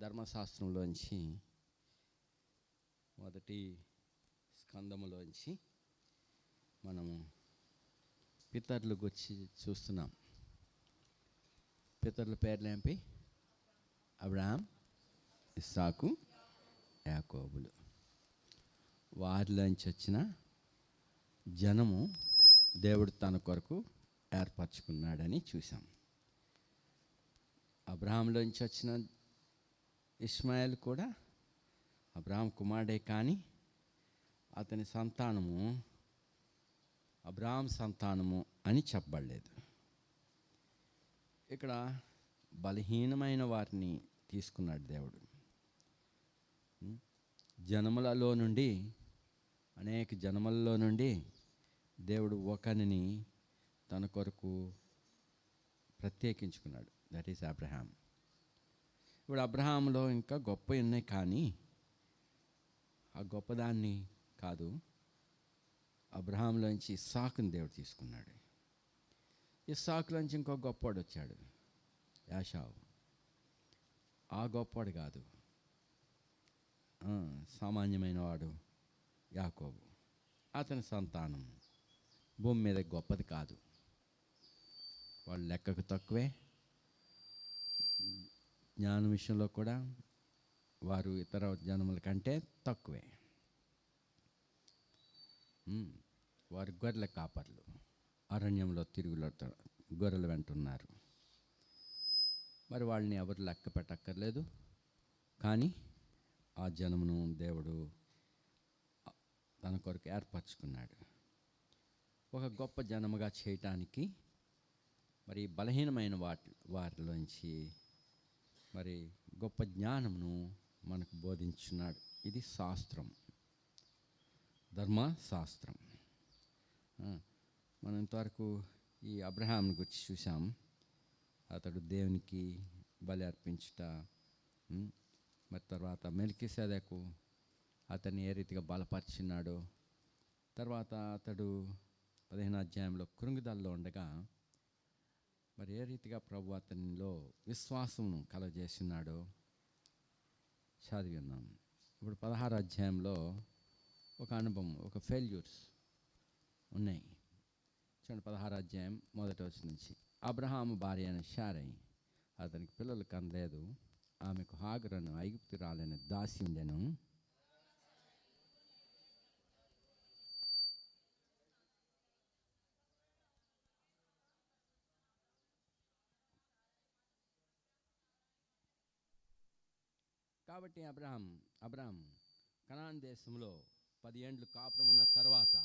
ధర్మశాస్త్రంలోంచి మొదటి స్కందములోంచి మనము పితరుల గురించి చూస్తున్నాం. పితరుల పేర్లేంపి? అబ్రహాం, ఇస్సాకు, యాకోబులు. వారిలోంచి వచ్చిన జనము దేవుడు తన కొరకు ఏర్పరచుకున్నాడని చూసాం. అబ్రహాంలోంచి వచ్చిన ఇష్మాయేల్ కూడా అబ్రహాం కుమారుడే, కానీ అతని సంతానము అబ్రహాం సంతానము అని చెప్పబడలేదు. ఇక్కడ బలహీనమైన వారిని తీసుకున్నాడు దేవుడు. జనములలో నుండి, అనేక జనములలో నుండి దేవుడు ఒకరిని తన కొరకు ప్రత్యేకించుకున్నాడు. That is Abraham. ఇప్పుడు అబ్రహాంలో ఇంకా గొప్ప ఉన్నాయి, కానీ ఆ గొప్పదాన్ని కాదు, అబ్రహాంలోంచి ఇస్సాకుని దేవుడు తీసుకున్నాడు. ఇస్సాకులోంచి ఇంకో గొప్పవాడు వచ్చాడు, యాషావు. ఆ గొప్పవాడు కాదు, సామాన్యమైన వాడు యాకోబు. అతని సంతానం భూమి మీద గొప్పది కాదు, వాళ్ళు లెక్కకు తక్కువే. జ్ఞానం విషయంలో కూడా వారు ఇతర జనముల కంటే తక్కువే. వారు గొర్రెల కాపర్లు, అరణ్యంలో గొర్రెలు వెంటున్నారు. మరి వాళ్ళని ఎవరు లెక్క పెట్టక్కర్లేదు, కానీ ఆ జనమును దేవుడు తన కొరకు ఏర్పరచుకున్నాడు. ఒక గొప్ప జనముగా చేయటానికి మరి బలహీనమైన వారిలోంచి మరి గొప్ప జ్ఞానమును మనకు బోధించున్నాడు. ఇది శాస్త్రం, ధర్మశాస్త్రం. మనం ఇంతవరకు ఈ అబ్రహాంని గురించి చూసాం. అతడు దేవునికి బలి అర్పించుట, మరి తర్వాత మెల్కీసెదెకు అతన్ని ఏ రీతిగా బలపరిచినాడో, తర్వాత అతడు 15వ అధ్యాయంలో కృంగుదలలో ఉండగా మరి ఏ రీతిగా ప్రభు అతనిలో విశ్వాసం కలగజేస్తున్నాడో చదివి ఉన్నాం. ఇప్పుడు 16వ అధ్యాయంలో ఒక అనుభవం, ఒక ఫెయిల్యూర్స్ ఉన్నాయి. చూడండి, 16వ అధ్యాయం 1వ వచనం నుంచి. అబ్రహాము భార్య అయిన శారై అతనికి పిల్లలు కనలేదు. ఆమెకు హాగరును ఐగుప్తురాలైన దాసి ఉండెను. కాబట్టి అబ్రహాం కనాన్ దేశంలో 10 ఏండ్లు కాపురం ఉన్న తర్వాత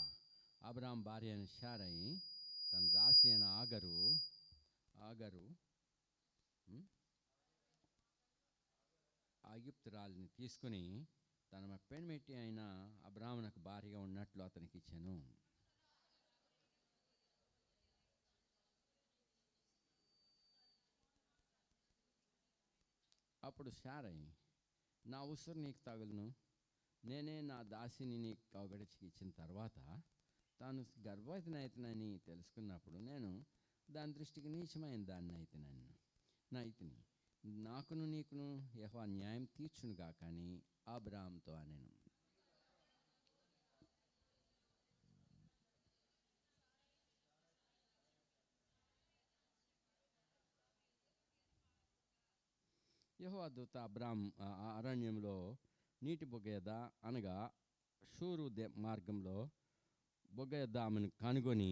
అబ్రహాం భార్య అయిన శారై తన దాసి అయిన ఆగరు ఐగుప్తురాలిని తీసుకుని తన పెనిమిటి అయిన అబ్రహామునకు భార్యగా ఉన్నట్లు అతనికి ఇచ్చాను. అప్పుడు శారై, నా ఉసురు నీకు తగులును, నేనే నా దాసిని నీకు కౌగడికి ఇచ్చిన తర్వాత తాను గర్భవతిని అయితేనని తెలుసుకున్నప్పుడు నేను దాని దృష్టికి నీచమైన దాన్ని అయితేని నాకును నీకును యెహోవా న్యాయం తీర్చునుగా. కానీ అబ్రహాముతో అనెను, యెహోవా దూత అబ్రహాం అరణ్యంలో నీటి బొగ్గ అనగా షూరు మార్గంలో బొగ్గ ఆమెను కనుగొని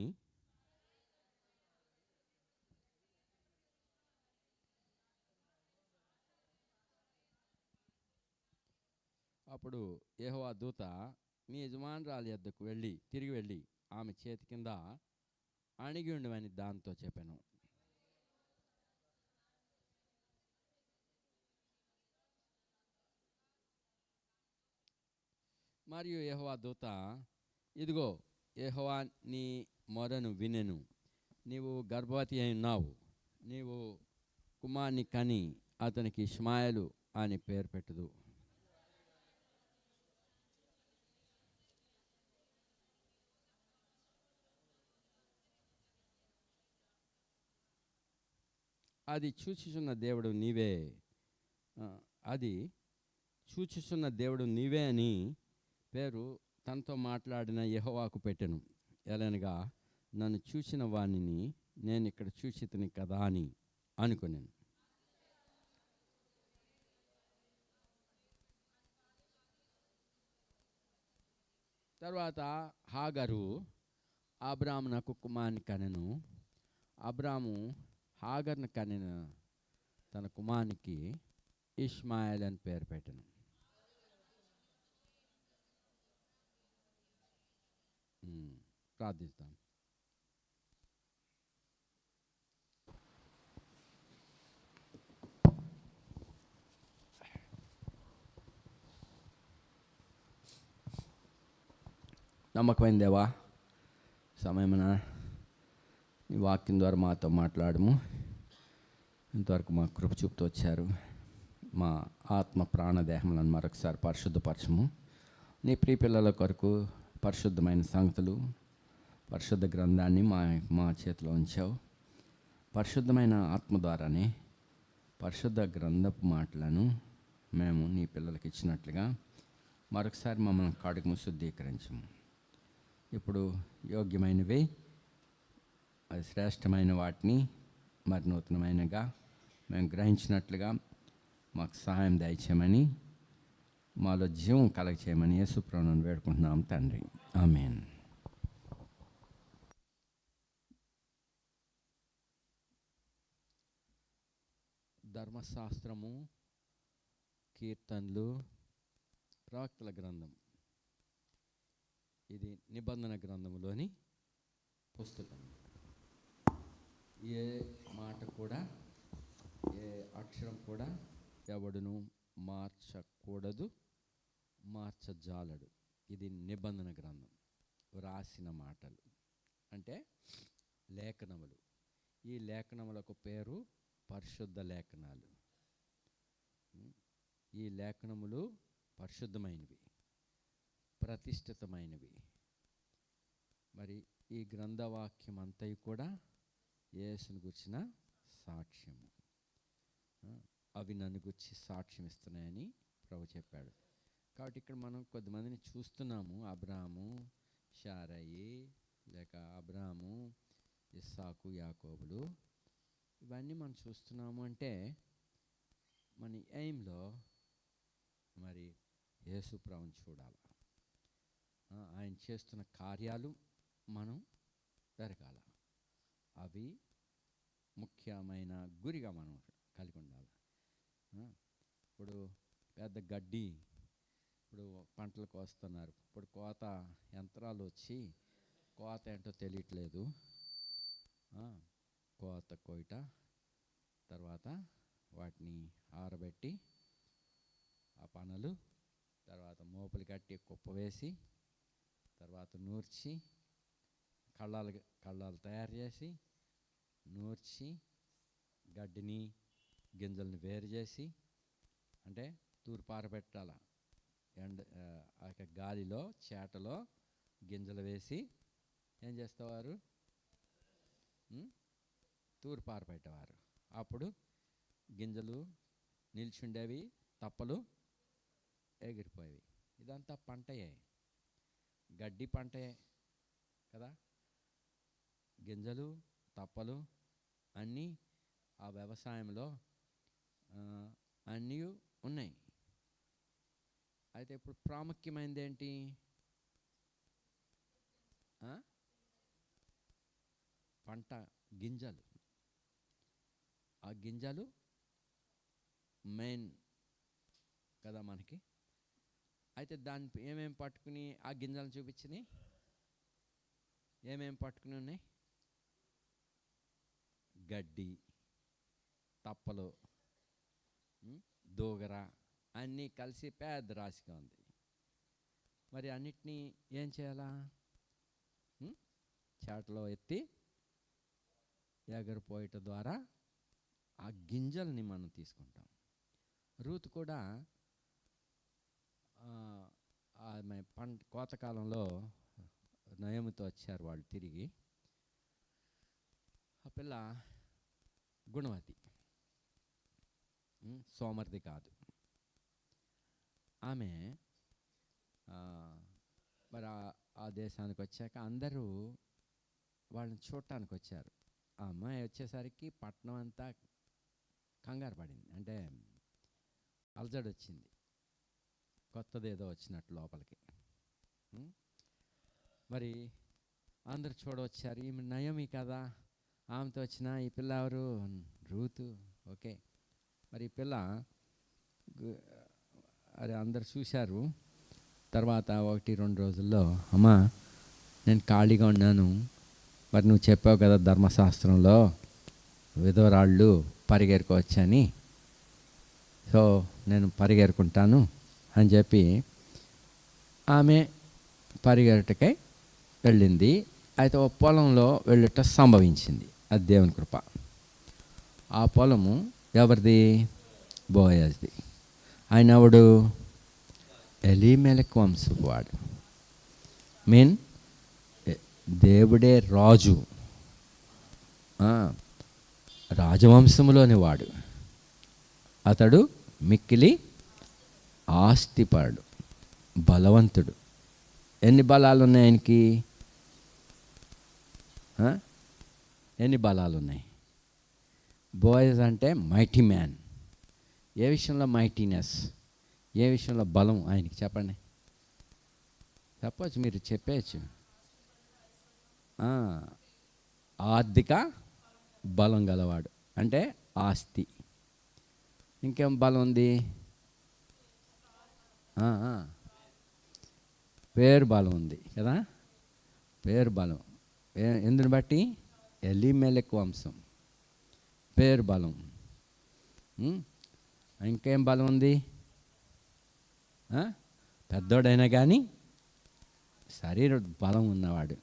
అప్పుడు యెహోవా దూత నీ యజమానురాలి యొద్దకు తిరిగి వెళ్ళి ఆమె చేతి కింద అణిగి ఉండమని దాంతో చెప్పాను. మరియు యెహోవా దూత, ఇదిగో యెహోవా నీ మొరను వినెను, నీవు గర్భవతి అయి ఉన్నావు, నీవు కుమారుని కని అతనికి ఇష్మాయేలు అని పేరు పెట్టుదు. అది చూచుచున్న దేవుడు నీవే అది చూచుచున్న దేవుడు నీవే అని పేరు తనతో మాట్లాడిన యెహోవాకు పెట్టెను. ఎలనగా నన్ను చూసిన వానిని నేను ఇక్కడ చూచితిని కదా అని అనుకున్నాను. తర్వాత హాగరు అబ్రామునకు కుమారుని కనెను. అబ్రాము హాగర్ను కనిన తన కుమారునికి ఇష్మాయేల్ అని పేరు పెట్టెను. ప్రార్థిస్తాం. నమ్మకమైన దేవా, సమయమున నీ వాక్యం ద్వారా మాతో మాట్లాడము. ఇంతవరకు మా కృప చూపుతూ వచ్చారు. మా ఆత్మ ప్రాణదేహములను మరొకసారి పరిశుద్ధపరచము. నీ ప్రియ పిల్లల కొరకు పరిశుద్ధమైన సంగతులు, పరిశుద్ధ గ్రంథాన్ని మా చేతిలో ఉంచావు. పరిశుద్ధమైన ఆత్మ ద్వారానే పరిశుద్ధ గ్రంథపు మాటలను మేము నీ పిల్లలకి ఇచ్చినట్లుగా మరొకసారి మమ్మల్ని కడుగుము, శుద్ధీకరించము. ఇప్పుడు యోగ్యమైనవి, అది శ్రేష్టమైన వాటిని మరి నూతనమైనగా మేము గ్రహించినట్లుగా మాకు సహాయం దయచేయమని, మాలో జీవం కలగచేయమని యేసు ప్రభువును వేడుకుంటున్నాం తండ్రి. ఆమేన్. ధర్మశాస్త్రము, కీర్తనలు, ప్రవక్తల గ్రంథం, ఇది నిబంధన గ్రంథములోని పుస్తకం. ఏ మాట కూడా, ఏ అక్షరం కూడా ఎవడును మార్చకూడదు, మార్చజాలడు. ఇది నిబంధన గ్రంథం, వ్రాసిన మాటలు అంటే లేఖనములు. ఈ లేఖనములకు పేరు పరిశుద్ధ లేఖనాలు. ఈ లేఖనములు పరిశుద్ధమైనవి, ప్రతిష్ఠితమైనవి. మరి ఈ గ్రంథవాక్యం అంతయు కూడా యేసుని గుర్చిన సాక్ష్యము. అవి నన్ను గురించి సాక్ష్యం ఇస్తున్నాయని ప్రభు చెప్పాడు. కాబట్టి ఇక్కడ మనం కొద్దిమందిని చూస్తున్నాము. అబ్రాము, శారయి, లేక అబ్రాము, ఇస్సాకు, యాకోబులు, ఇవన్నీ మనం చూస్తున్నాము. అంటే మన ఎయిమ్లో మరి యేసు ప్రభువుని చూడాలి. ఆయన చేస్తున్న కార్యాలు మనం జరగాల. అవి ముఖ్యమైన గురిగా మనం కలిగి ఉండాలి. ఇప్పుడు పెద్ద గడ్డి, ఇప్పుడు పంటలు కోస్తున్నారు. ఇప్పుడు కోత యంత్రాలు వచ్చి కోత ఏంటో తెలియట్లేదు. కోత కోయట, తర్వాత వాటిని ఆరబెట్టి ఆ పనులు, తర్వాత మోపులు కట్టి కుప్ప వేసి, తర్వాత నూర్చి కళ్ళాలు తయారు చేసి, నూర్చి గడ్డిని గింజల్ని వేరు చేసి, అంటే తూర్పు ఆరబెట్టాల. ఆ గాలిలో చేటలో గింజలు వేసి ఏం చేసేవారు? తూర్పు ఆరబెట్టేవారు. అప్పుడు గింజలు నిల్చుండేవి, తప్పలు ఎగిరిపోయేవి. ఇదంతా పంటయే, గడ్డి పంటయే కదా. గింజలు, తప్పలు అన్నీ ఆ వ్యవసాయంలో అన్నీ ఉన్నాయి. అయితే ఇప్పుడు ప్రాముఖ్యమైనది ఏంటి? పంట గింజలు. ఆ గింజలు మెయిన్ కదా మనకి. అయితే దాన్ని ఏమేమి పట్టుకుని ఆ గింజలను చూపించినాయి? ఏమేమి పట్టుకుని ఉన్నాయి? గడ్డి, తప్పలు, దోగర అన్నీ కలిసి పెద్ద రాశిగా ఉంది. మరి అన్నిటినీ ఏం చేయాలా? చాటలో ఎత్తి ఎగరిపోయటం ద్వారా ఆ గింజల్ని మనం తీసుకుంటాం. రూతు కూడా ఆమె కోతకాలంలో నయముతో వచ్చారు వాళ్ళు తిరిగి. ఆ పిల్ల గుణవతి, సోమరిది కాదు. ఆమె మరి ఆ దేశానికి వచ్చాక అందరూ వాళ్ళని చూడటానికి వచ్చారు. ఆ అమ్మాయి వచ్చేసరికి పట్టణం అంతా కంగారు పడింది, అంటే అలజడి వచ్చింది, కొత్తదేదో వచ్చినట్టు లోపలికి. మరి అందరు చూడవచ్చారు. ఈమె నయమి కదా, ఆమెతో వచ్చిన ఈ పిల్ల ఎవరు, రూతు. ఓకే, మరి ఈ పిల్ల అరే అందరు చూశారు. తర్వాత 1-2 రోజుల్లో, అమ్మా నేను ఖాళీగా ఉన్నాను, మరి నువ్వు చెప్పావు కదా ధర్మశాస్త్రంలో విధవరాళ్ళు పరిగెరుకోవచ్చని, సో నేను పరిగెరుకుంటాను అని చెప్పి ఆమె పరిగెరటకై వెళ్ళింది. అయితే ఓ పొలంలో వెళ్ళట సంభవించింది. అది దేవుని కృప. ఆ పొలము ఎవరిది? బోయజ్ది. ఆయన ఎవడు? ఎలీమెలెకు వంశపు వాడు. దేవుడే రాజు, రాజవంశంలోని వాడు. అతడు మిక్కిలి ఆస్తిపరుడు, బలవంతుడు. ఎన్ని బలాలు ఉన్నాయి ఆయనకి? ఎన్ని బలాలు ఉన్నాయి? బోయజ్ అంటే మైటీ మ్యాన్. ఏ విషయంలో మైటీనెస్? ఏ విషయంలో బలం ఆయనకి? చెప్పండి, చెప్పచ్చు, మీరు చెప్పేయచ్చు. ఆర్థిక బలం గలవాడు అంటే ఆస్తి. ఇంకేం బలం ఉంది? పేరు బలం ఉంది కదా. పేరు బలం ఎందుని బట్టి? ఎలీమెలెకు వంశం, పేరు బలం. ఇంకేం బలం ఉంది? పెద్దోడైనా కానీ శరీర బలం ఉన్నవాడు,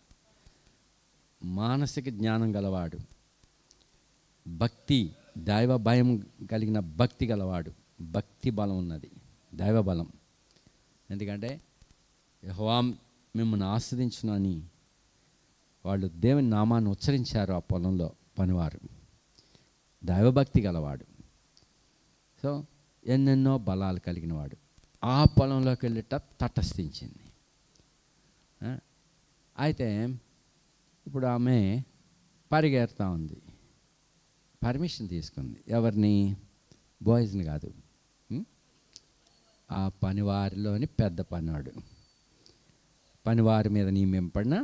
మానసిక జ్ఞానం గలవాడు, భక్తి, దైవ భయం కలిగిన భక్తి గలవాడు. భక్తి బలం ఉన్నది, దైవ బలం. ఎందుకంటే యెహోవా మిమ్మల్ని ఆస్వాదించును అని వాళ్ళు దేవుని నామాన్ని ఉచ్చరించారు. ఆ పొలంలో పనివారు దైవభక్తి గలవాడు. సో ఎన్నెన్నో బలాలు కలిగిన వాడు. ఆ పొలంలోకి వెళ్ళేట తటస్థించింది. అయితే ఇప్పుడు ఆమె పరిగెడతా ఉంది. పర్మిషన్ తీసుకుంది. ఎవరిని? బాయ్స్ని కాదు, ఆ పనివారిలోని పెద్ద పనివాడు. పనివారి మీద నియమింపడిన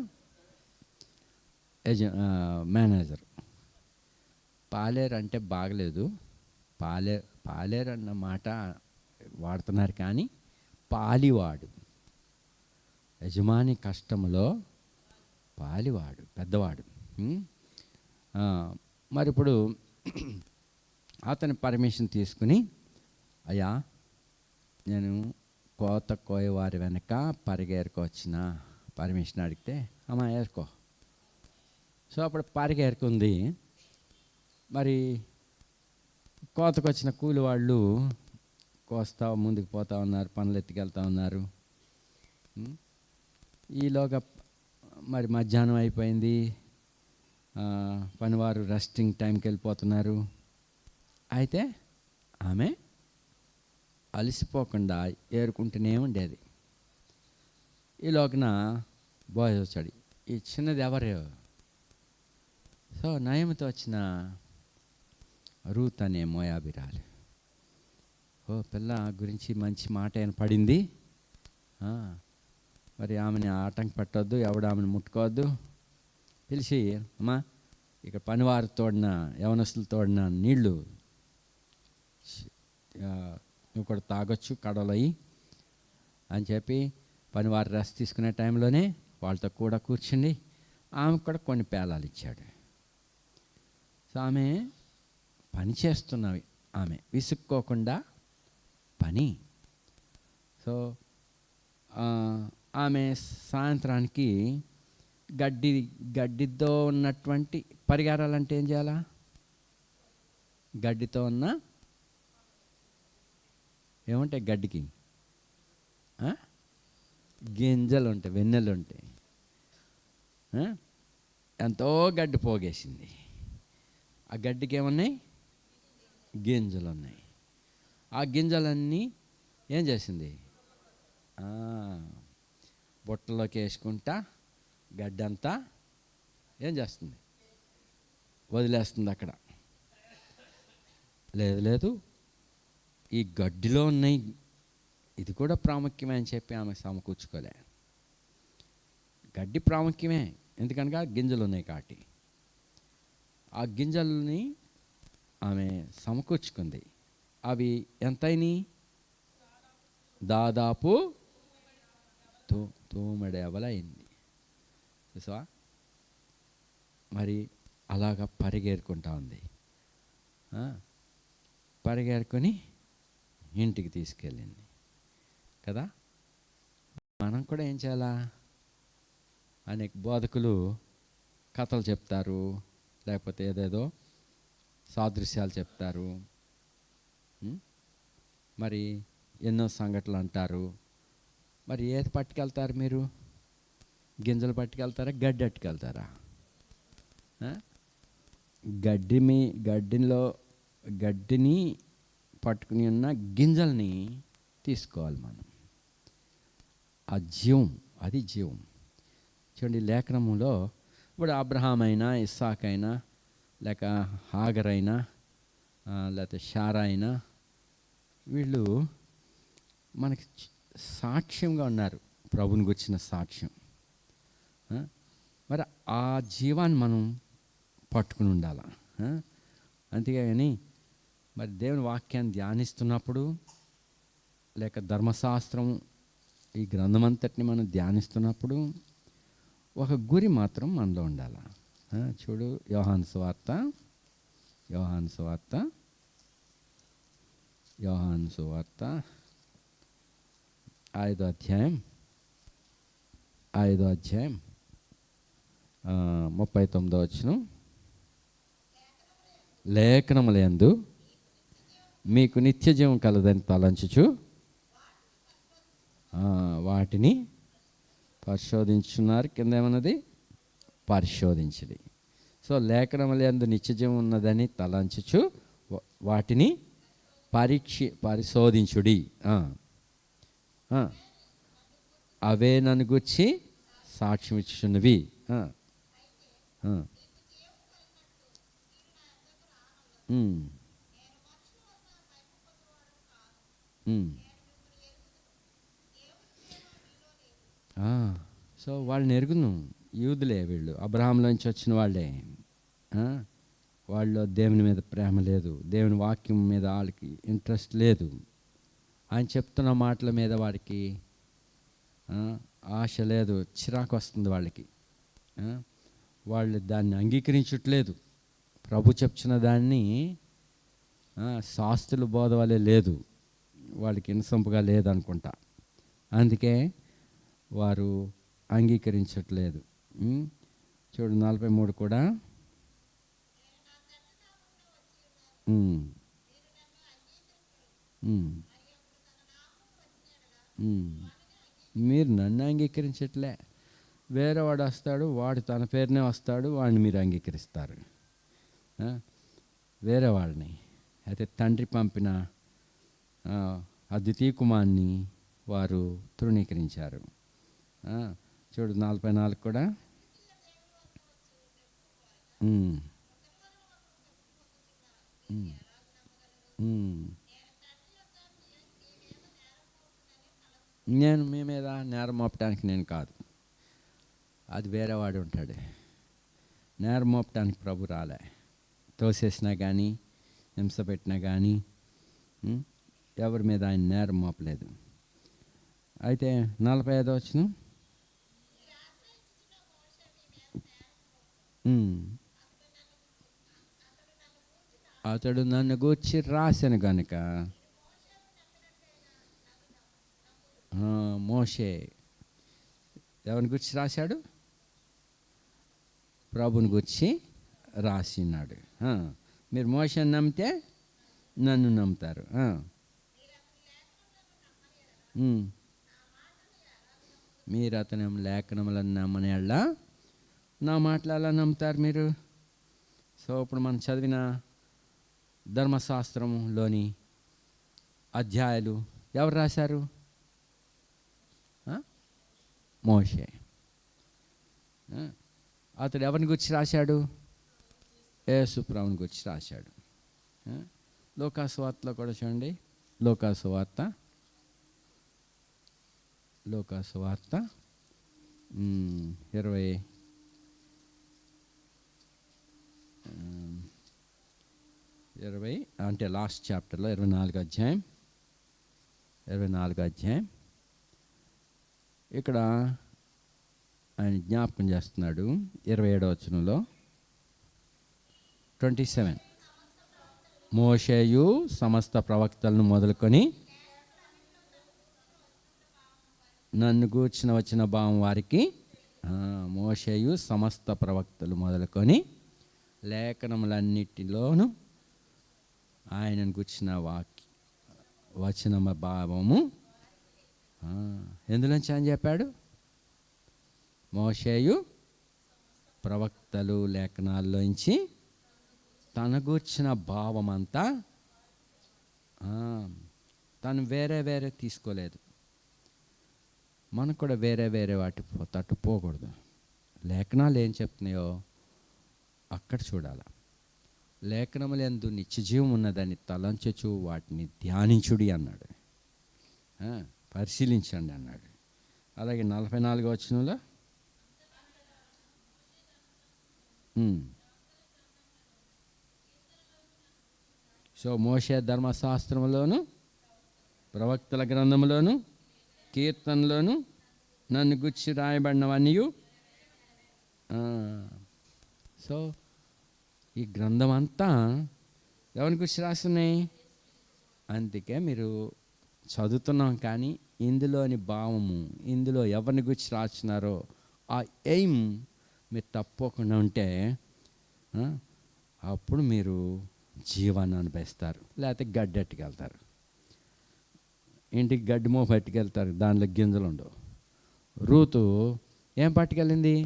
మేనేజర్. పాలేరు అంటే బాగలేదు, పాలేరు అన్న మాట వాడుతున్నారు, కానీ పాలివాడు, యజమాని కష్టములో పాలివాడు, పెద్దవాడు. మరి ఇప్పుడు అతని పర్మిషన్ తీసుకుని, అయ్యా నేను కోత కోయవారి వెనక పరిగెరుకొచ్చిన పర్మిషన్ అడిగితే, అమ్మా ఏరుకో. సో అప్పుడు పరిగెరుకుంది. మరి కోతకు వచ్చిన కూలి వాళ్ళు కోస్తా ముందుకు పోతా ఉన్నారు, పనులు ఎత్తుకెళ్తా ఉన్నారు. ఈలోగా మరి మధ్యాహ్నం అయిపోయింది, పనివారు రెస్టింగ్ టైంకి వెళ్ళిపోతున్నారు. అయితే ఆమె అలసిపోకుండా ఏరుకుంటూనే ఉండేది. ఈలోకన బాయ్ వచ్చాడు. ఈ చిన్నది ఎవరు? సో నయమితో వచ్చిన రూత్ అనే మోయాబిరాలు. ఓ పిల్ల గురించి మంచి మాట అయిన పడింది. మరి ఆమెని ఆటంక పెట్టవద్దు, ఎవడు ఆమెను ముట్టుకోవద్దు. పిలిచి, అమ్మా ఇక్కడ పనివారు తోడిన యవనస్తులు తోడిన నీళ్ళు నువ్వు కూడా తాగొచ్చు కడవలయ్యి అని చెప్పి పనివారు రెస్ట్ తీసుకునే టైంలోనే వాళ్ళతో కూడా కూర్చుండి ఆమెకు కూడా కొన్ని పేలాలు ఇచ్చాడు. సో ఆమె పని చేస్తున్నవి, ఆమె విసుక్కోకుండా పని. సో ఆమె సాయంత్రానికి గడ్డితో ఉన్నటువంటి పరిగారాలు అంటే ఏం చేయాలా? గడ్డితో ఉన్న ఏముంటాయి గడ్డికి? గింజలు ఉంటాయి, వెన్నెలు ఉంటాయి. ఎంతో గడ్డి పోగేసింది. ఆ గడ్డికి ఏమున్నాయి? గింజలు ఉన్నాయి. ఆ గింజలన్నీ ఏం చేసింది? ఆ, బుట్టలోకి వేసుకుంటా గడ్డంతా ఏం చేస్తుంది? వదిలేస్తుంది అక్కడ. లేదు లేదు, ఈ గడ్డిలో ఉన్నాయి, ఇది కూడా ప్రాముఖ్యమే అని చెప్పి ఆమె సమకూర్చుకోలే. గడ్డి ప్రాముఖ్యమే, ఎందుకనగా గింజలు ఉన్నాయి కాబట్టి. ఆ గింజల్ని ఆమె సమకూర్చుకుంది. అవి ఎంతైనాయి? దాదాపు తూమెడేవల అయింది. చూసావా? మరి అలాగ పరిగెరుకుంటా ఉంది. పరిగెరుకొని ఇంటికి తీసుకెళ్ళింది కదా. మనం కూడా ఏం చేయాలా? అనేక బోధకులు కథలు చెప్తారు, లేకపోతే ఏదేదో సాదృశ్యాలు చెప్తారు, మరి ఎన్నో సంఘటనలు అంటారు. మరి ఏది పట్టుకెళ్తారు మీరు? గింజలు పట్టుకెళ్తారా, గడ్డి పట్టుకెళ్తారా? గడ్డిని పట్టుకుని ఉన్న గింజల్ని తీసుకోవాలి మనం. ఆ జీవం, అది జీవం. చూడండి, లేఖనములో ఇప్పుడు అబ్రహాం అయినా, ఇస్సాక్ అయినా, లేక హాగర్ అయినా, లేకపోతే షారా అయినా, వీళ్ళు మనకి సాక్ష్యంగా ఉన్నారు, ప్రభుని గురించిన సాక్ష్యం. మరి ఆ జీవాన్ని మనం పట్టుకుని ఉండాల. అంతేగాని మరి దేవుని వాక్యాన్ని ధ్యానిస్తున్నప్పుడు, లేక ధర్మశాస్త్రం ఈ గ్రంథం అంతటిని మనం ధ్యానిస్తున్నప్పుడు ఒక గురి మాత్రం మనలో ఉండాల. చూడు, యోహాను సువార్త 5వ అధ్యాయం 39వ వచనం. లేఖనములందు మీకు నిత్య జీవం కలదని తలంచుచు వాటిని పరిశోధించున్నారు. కింద ఏమన్నది? పరిశోధించడి. సో లేఖనములందు నిత్య జీవం ఉన్నదని తలంచుచు వాటిని పరిశోధించుడి. అవే నన్ను గూర్చి సాక్ష్యం ఇచ్చుచున్నవి. సో వాళ్ళని ఎరుగును, యూదులే వీళ్ళు, అబ్రహాంలోంచి వచ్చిన వాళ్ళే. వాళ్ళు దేవుని మీద ప్రేమ లేదు, దేవుని వాక్యం మీద వాళ్ళకి ఇంట్రెస్ట్ లేదు. ఆయన చెప్తున్న మాటల మీద వాడికి ఆశ లేదు, చిరాకు వస్తుంది వాళ్ళకి. వాళ్ళు దాన్ని అంగీకరించట్లేదు. ప్రభు చెప్తున్న దాన్ని శాస్త్రుల బోధ వల్లే లేదు, వాళ్ళకి ఇన్సంపుగా లేదనుకుంటా. అందుకే వారు అంగీకరించట్లేదు. చూడు 43 కూడా. మీరు నన్ను అంగీకరించట్లే, వేరే వాడు వస్తాడు, వాడు తన పేరునే వస్తాడు, వాడిని మీరు అంగీకరిస్తారు. వేరే వాళ్ళని అయితే తండ్రి పంపిన అద్వితీయ కుమారుని వారు తృణీకరించారు. చూడు 44 కూడా. నేను మీ మీద నేరం మోపటానికి నేను కాదు, అది వేరేవాడు ఉంటాడు. నేరం మోపటానికి ప్రభు రాలే. తోసేసినా కానీ, హింస పెట్టినా కానీ ఎవరి మీద ఆయన నేరం మోపలేదు. అయితే 45వ వచనం. అతడు నన్ను గూర్చి రాశాను గనుక. మోషే ఎవరిని గురించి రాశాడు? ప్రభుని గురించి రాసినాడు. మీరు మోషేని నమ్మితే నన్ను నమ్ముతారు. మీరు అతని లేఖనములను నమ్మని వాళ్ళ నా మాటలు ఎలా నమ్ముతారు మీరు? సో ఇప్పుడు మనం చదివిన ధర్మశాస్త్రంలోని అధ్యాయాలు ఎవరు రాశారు? మోషే. అతడు ఎవరిని గురించి రాశాడు? యేసు ప్రభువుని గురించి రాశాడు. లూకాసు వార్తలో కూడా చూడండి. లూకాసు వార్త 20 అంటే లాస్ట్ చాప్టర్లో 24 అధ్యాయం ఇక్కడ ఆయన జ్ఞాపకం చేస్తున్నాడు. 27వ వచనంలో 27 మోషేయు సమస్త ప్రవక్తలను మొదలుకొని నన్ను గూర్చిన వచ్చిన భావం వారికి. మోషేయు సమస్త ప్రవక్తలు మొదలుకొని లేఖనములన్నిటిలోనూ ఆయనను గూర్చిన వచ్చిన భావము ఎందులోంచి అని చెప్పాడు? మోషేయు ప్రవక్తలు లేఖనాల్లోంచి తన గూర్చిన భావమంతా తను వేరే తీసుకోలేదు. మనకు కూడా వేరే వాటి తట్టు పోకూడదు. లేఖనాలు ఏం చెప్తున్నాయో అక్కడ చూడాలి. లేఖనములందు నిత్యజీవం ఉన్నదని తలంచచ్చు వాటిని ధ్యానించుడి అన్నాడు. పరిశీలించండి అన్నాడు. అలాగే 44వ వచనంలో సో మోషే ధర్మశాస్త్రంలోను ప్రవక్తల గ్రంథంలోను కీర్తనలోను నన్ను గుర్చి రాయబడినవన్నీ. సో ఈ గ్రంథం అంతా ఎవరిని గురించి రాస్తున్నాయి? అందుకే మీరు చదువుతున్నాం, కానీ ఇందులోని భావము, ఇందులో ఎవరిని గురించి రాస్తున్నారో ఆ ఎయిమ్ మీరు తప్పకుండా ఉంటే అప్పుడు మీరు జీవాన్ని అనుభవిస్తారు. లేకపోతే గడ్డెట్టుకెళ్తారు. ఇంటికి గడ్డి మో పట్టుకెళ్తారు, దాంట్లో గింజలు ఉండవు. రూతు ఏం పట్టుకెళ్ళింది?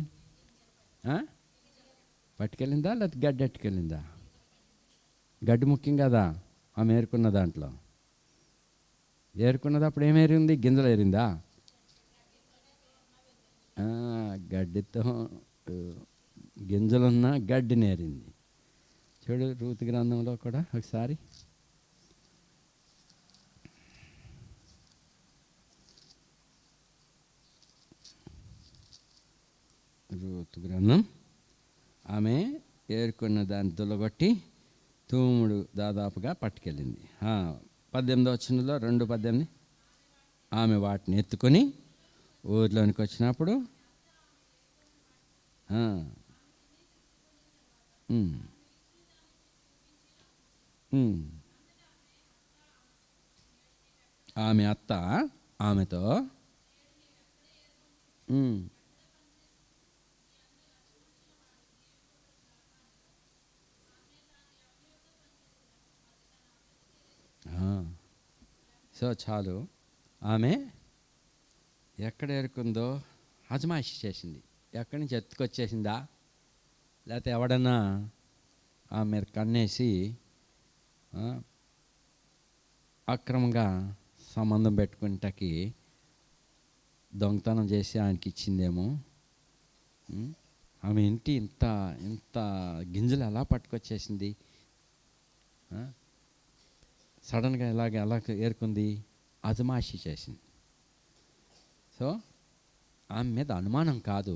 పట్టుకెళ్ళిందా లేకపోతే గడ్డి ఎట్టుకెళ్ళిందా? గడ్డి ముఖ్యం కదా. ఆమె ఏరుకున్న దాంట్లో ఏరుకున్నది అప్పుడు ఏం ఏరింది? గింజలు ఏరిందా? గడ్డితో గింజలున్న గడ్డిని ఏరింది. చూడు రూతు గ్రంథంలో కూడా ఒకసారి రూతు గ్రంథం. ఆమె ఏరుకున్న దాన్ని దుల్లగొట్టి తూముడు దాదాపుగా పట్టుకెళ్ళింది. 18వ వచనంలో 2:18 ఆమె వాటిని ఎత్తుకొని ఊర్లోనికి వచ్చినప్పుడు ఆమె అత్త ఆమెతో సో చాలు. ఆమె ఎక్కడ ఏరుకుందో అజమాయిషి చేసింది. ఎక్కడి నుంచి ఎత్తుకొచ్చేసిందా, లేకపోతే ఎవడన్నా ఆమె మీద కన్నేసి అక్రమంగా సంబంధం పెట్టుకుంటాకి దొంగతనం చేసి ఆయనకి ఇచ్చిందేమో. ఆమె ఇంటి ఇంత గింజలు ఎలా పట్టుకొచ్చేసింది? సడన్గా ఎలా ఏరుకుంది? అజమాయిషి చేసింది. సో ఆమె మీద అనుమానం కాదు,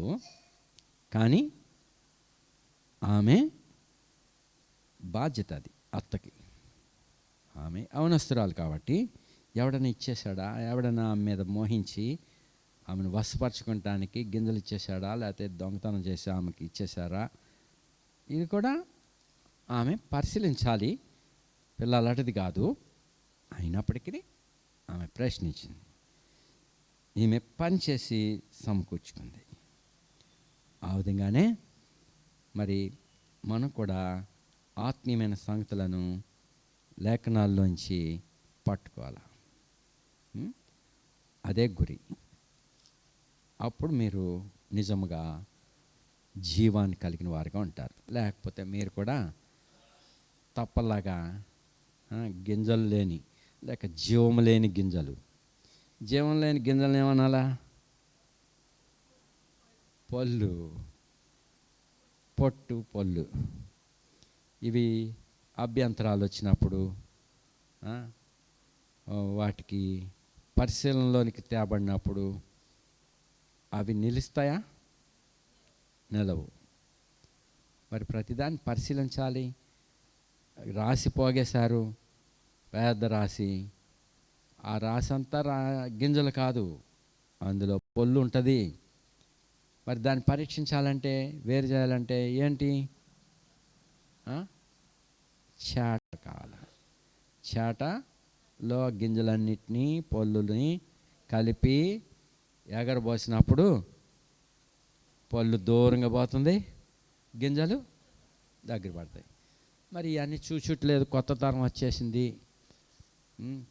కానీ ఆమె బాధ్యత అది అత్తకి. ఆమె అవనస్తురాలు కాబట్టి ఎవడన్నా ఇచ్చేసాడా, ఎవడన్నా ఆమె మీద మోహించి ఆమెను వశపరచుకోవటానికి గింజలు ఇచ్చేసాడా, లేకపోతే దొంగతనం చేసి ఆమెకి ఇచ్చేసారా, ఇది కూడా ఆమె పరిశీలించాలి. పిల్లలటిది కాదు. అయినప్పటికీ ఆమె ప్రశ్నించింది. ఈమె పనిచేసి సమకూర్చుకుంది. ఆ విధంగానే మరి మనం కూడా ఆత్మీయమైన సంగతులను లేఖనాల్లోంచి పట్టుకోవాలి. అదే గురి. అప్పుడు మీరు నిజముగా జీవాన్ని కలిగిన వారుగా ఉంటారు. లేకపోతే మీరు కూడా తప్పలాగా గింజలు లేని, లేక జీవం లేని గింజలు. జీవం లేని గింజలు ఏమనాలా? పొల్లు, పొట్టు, పొల్లు, ఇవి అభ్యంతరాలు వచ్చినప్పుడు వాటికి పరిశీలనలోనికి తేబడినప్పుడు అవి నిలుస్తాయా? నిలవు. మరి ప్రతిదాన్ని పరిశీలించాలి. రాసి పోగేశారు, పెద్ద రాసి. ఆ రాసి అంతా గింజలు కాదు, అందులో పొల్లు ఉంటుంది. మరి దాన్ని పరీక్షించాలంటే, వేరు చేయాలంటే ఏంటి? చేట కావాలి. చేటలో గింజలన్నిటినీ, పొల్లుని కలిపి ఎగరబోసినప్పుడు పొల్లు దూరంగా పోతుంది, గింజలు దగ్గర పడతాయి. మరి ఇవన్నీ చూచుట్లేదు. కొత్త తరం వచ్చేసింది,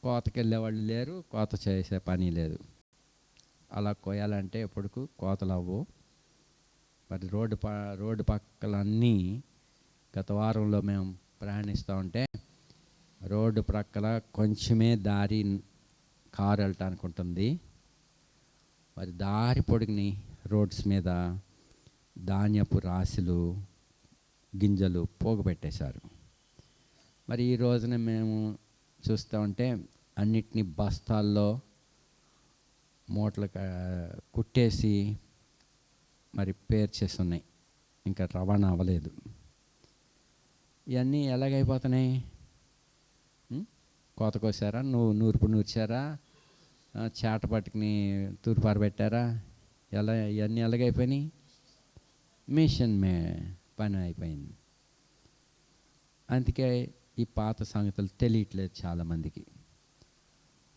కోతకి వెళ్ళేవాళ్ళు లేరు, కోత చేసే పని లేదు. అలా కోయాలంటే ఎప్పటికూ కోతలు అవ్వవు. మరి రోడ్డు పక్కలన్నీ గత వారంలో మేము ప్రయాణిస్తూ ఉంటే రోడ్డు ప్రక్కల కొంచెమే దారి కారు వెళ్ళటానికి ఉంటుంది. మరి దారి పొడిగిని రోడ్స్ మీద ధాన్యపు రాశులు, గింజలు పోగుపెట్టేశారు. మరి ఈ రోజున మేము చూస్తూ ఉంటే అన్నిటినీ బస్తాల్లో మూటలు కుట్టేసి మరి పేర్చేసి ఉన్నాయి, ఇంకా రవాణా అవ్వలేదు. ఇవన్నీ ఎలాగైపోతున్నాయి? కోత కోసారా, నూర్పు నూర్చారా, చేట పట్టుకుని తూర్పారు పెట్టారా, ఇవన్నీ ఎలాగైపోయినాయి? మిషన్ పని అయిపోయింది. అందుకే ఈ పాత సంగతులు తెలియట్లేదు చాలామందికి.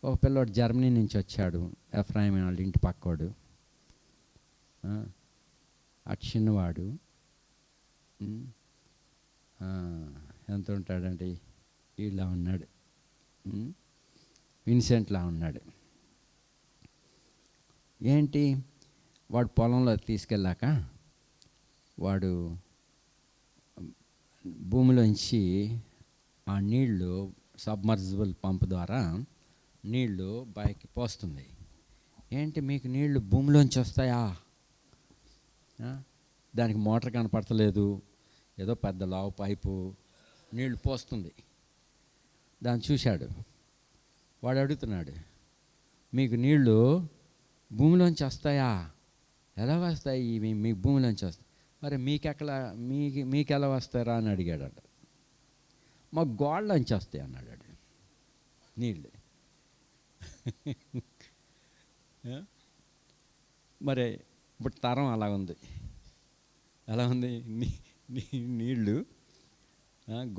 ఒక పిల్లోడు జర్మనీ నుంచి వచ్చాడు, ఎఫ్రాయిం వాళ్ళ ఇంటి పక్కోడు, అటు చిన్నవాడు. ఎంత ఉంటాడంటే ఇలా ఉన్నాడు, విన్సెంట్లా ఉన్నాడు. ఏంటి, వాడు పొలంలో తీసుకెళ్ళాక వాడు భూమిలోంచి ఆ నీళ్లు సబ్మర్సిబుల్ పంప్ ద్వారా నీళ్లు పైకి పోస్తుంది. ఏంటి, మీకు నీళ్లు భూమిలోంచి వస్తాయా? దానికి మోటార్ కనపడతలేదు, ఏదో పెద్ద లావు పైపు నీళ్లు పోస్తుంది. దాన్ని చూశాడు. వాడు అడుగుతున్నాడు, మీకు నీళ్లు భూమిలోంచి వస్తాయా? ఎలా వస్తాయి ఇవి? మీకు భూమిలోంచి వస్తాయి. మరి మీకు ఎలా వస్తారా అని అడిగాడట. మాకు గోడలోంచి వస్తాయి అన్నాడు నీళ్ళు. మరి ఇప్పుడు తరం అలా ఉంది. ఎలా ఉంది? నీళ్ళు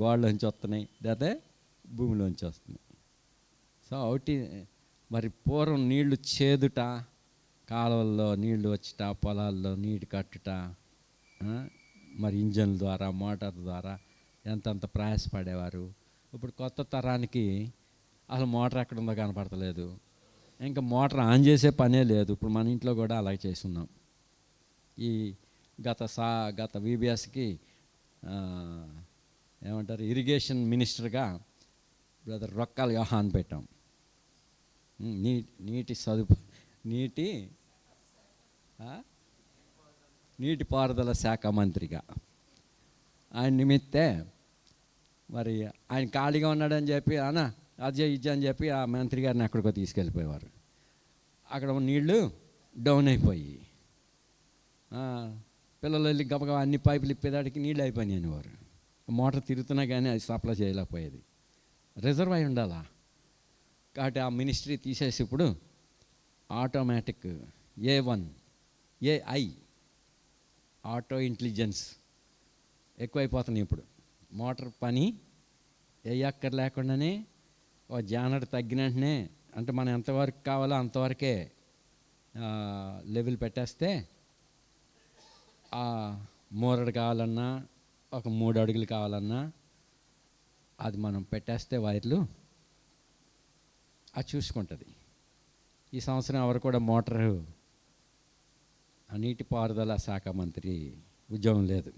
గోడలోంచి వస్తున్నాయి, లేకపోతే భూమిలోంచి వస్తున్నాయి. సో ఒకటి మరి పూర్వం నీళ్లు చేదుట, కాలువల్లో నీళ్లు వచ్చుట, పొలాల్లో నీటి కట్టుట, మరి ఇంజన్ల ద్వారా, మోటార్ ద్వారా ఎంతంత ప్రయాసపడేవారు. ఇప్పుడు కొత్త తరానికి అసలు మోటార్ ఎక్కడ ఉందో కనపడతలేదు, ఇంకా మోటార్ ఆన్ చేసే పనే లేదు. ఇప్పుడు మన ఇంట్లో కూడా అలాగే చేస్తున్నాం. ఈ గత విబిఎస్కి ఏమంటారు, ఇరిగేషన్ మినిస్టర్గా బ్రదర్ రొక్కాల యోహాన్ పెట్టాం. నీటిపారుదల శాఖ మంత్రిగా. ఆయన నిమిత్తే మరి ఆయన ఖాళీగా ఉన్నాడని చెప్పి అదే ఇది అని చెప్పి ఆ మంత్రి గారిని ఎక్కడికో తీసుకెళ్ళిపోయేవారు. అక్కడ నీళ్లు డౌన్ అయిపోయి పిల్లలు వెళ్ళి గబగబా అన్ని పైపులు ఇప్పేదానికి నీళ్ళు అయిపోయినాయి అనేవారు. మోటార్ తిరుగుతున్నా కానీ అది సప్లై చేయలేకపోయేది. రిజర్వ్ అయి ఉండాలా. కాబట్టి ఆ మినిస్ట్రీ తీసేసి ఇప్పుడు ఆటోమేటిక్ AI ఆటో ఇంటెలిజెన్స్ ఎక్కువైపోతున్నాయి. ఇప్పుడు మోటార్ పని అక్కర్ లేకుండానే ఓ జానర్ తగ్గిన వెంటనే, అంటే మనం ఎంతవరకు కావాలో అంతవరకే లెవెల్ పెట్టేస్తే, మూరడు కావాలన్నా ఒక 3 అడుగులు కావాలన్నా అది మనం పెట్టేస్తే వైర్లు అది చూసుకుంటుంది. ఈ సంవత్సరం ఎవరు కూడా మోటారు నీటిపారుదల శాఖ మంత్రి ఉద్యోగం లేదు.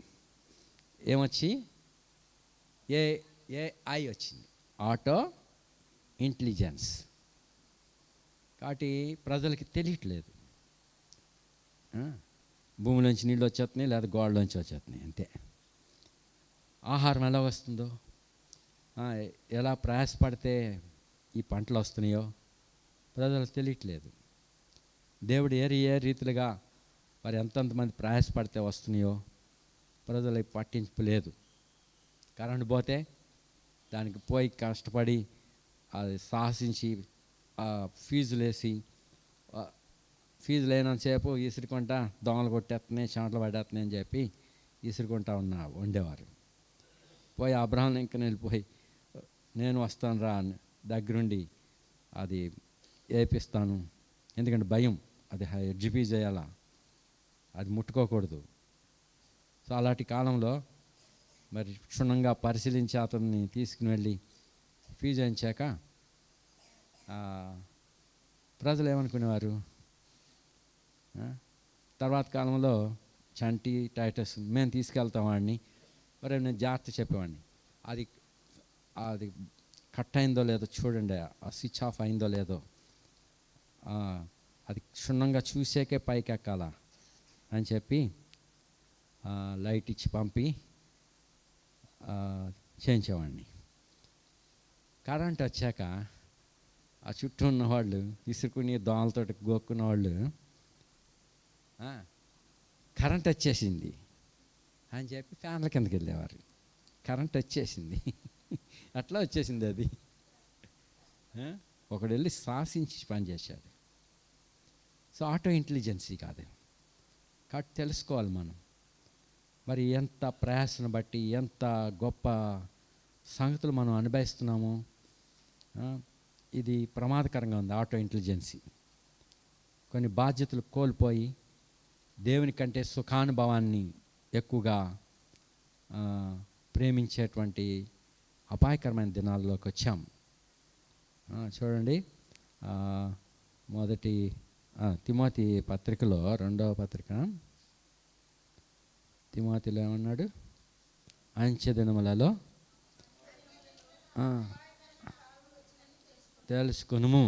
ఏమొచ్చి AI వచ్చింది, ఆటో ఇంటెలిజెన్స్. కాబట్టి ప్రజలకి తెలియట్లేదు. భూమిలోంచి నీళ్ళు వచ్చేస్తున్నాయి, లేదా గోడలోంచి వచ్చేస్తున్నాయి, అంతే. ఆహారం ఎలా వస్తుందో, ఎలా ప్రయాసపడితే ఈ పంటలు వస్తున్నాయో ప్రజలకు తెలియట్లేదు. దేవుడు ఏ రీతిలుగా మరి ఎంతమంది ప్రయాసపడితే వస్తున్నాయో ప్రజలకు పట్టింపు లేదు. కరెంట్ పోతే దానికి పోయి కష్టపడి అది సాహసించి ఫీజులు వేసి, ఫీజు లేనంతసేపు ఇసురుకుంటా దోమలు కొట్టేస్తున్నాయి, చెమటలు పడేస్తున్నాయి అని చెప్పి ఇసురుకుంటా ఉండేవారు. పోయి అబ్రహాం లింకన్ వెళ్ళిపోయి నేను వస్తాను రా అని దగ్గరుండి అది వేపిస్తాను, ఎందుకంటే భయం, అది ఎగ్జిబీ చేయాలా, అది ముట్టుకోకూడదు. సో అలాంటి కాలంలో మరి క్షుణ్ణంగా పరిశీలించి అతన్ని తీసుకుని వెళ్ళి ఫీజు వేయించాక ప్రజలు ఏమనుకునేవారు? తర్వాత కాలంలో చంటి, టైటస్ మేము తీసుకెళ్తాం వాడిని, మరి నేను జాగ్రత్త చెప్పేవాడిని, అది అది కట్ అయిందో లేదో చూడండి, ఆ స్విచ్ ఆఫ్ అయిందో లేదో, అది క్షుణ్ణంగా చూసాకే పైకి ఎక్కాలా అని చెప్పి లైట్ ఇచ్చి పంపి చేయించేవాడిని. కరెంట్ వచ్చాక ఆ చుట్టూ ఉన్నవాళ్ళు ఇసుకుని దోమలతో గోక్కున్న వాళ్ళు కరెంట్ వచ్చేసింది అని చెప్పి ఫ్యాన్ల కిందకి వెళ్ళేవారు. కరెంట్ వచ్చేసింది, అట్లా వచ్చేసింది అది. ఒకడు వెళ్ళి శాసించి పనిచేశాడు. సో ఆటో ఇంటెలిజెన్సీ కాదు కాబట్టి తెలుసుకోవాలి మనం. మరి ఎంత ప్రయాసను బట్టి ఎంత గొప్ప సంగతులు మనం అనుభవిస్తున్నామో, ఇది ప్రమాదకరంగా ఉంది. ఆటో ఇంటెలిజెన్సీ కొన్ని బాధ్యతలు కోల్పోయి దేవుని కంటే సుఖానుభవాన్ని ఎక్కువగా ప్రేమించేటువంటి అపాయకరమైన దినాల్లోకి వచ్చాం. చూడండి, మొదటి తిమోతి పత్రికలో 2వ పత్రిక, తిమోతిలో ఏమన్నాడు? అంచె దినములలో తెలుసుకునుము,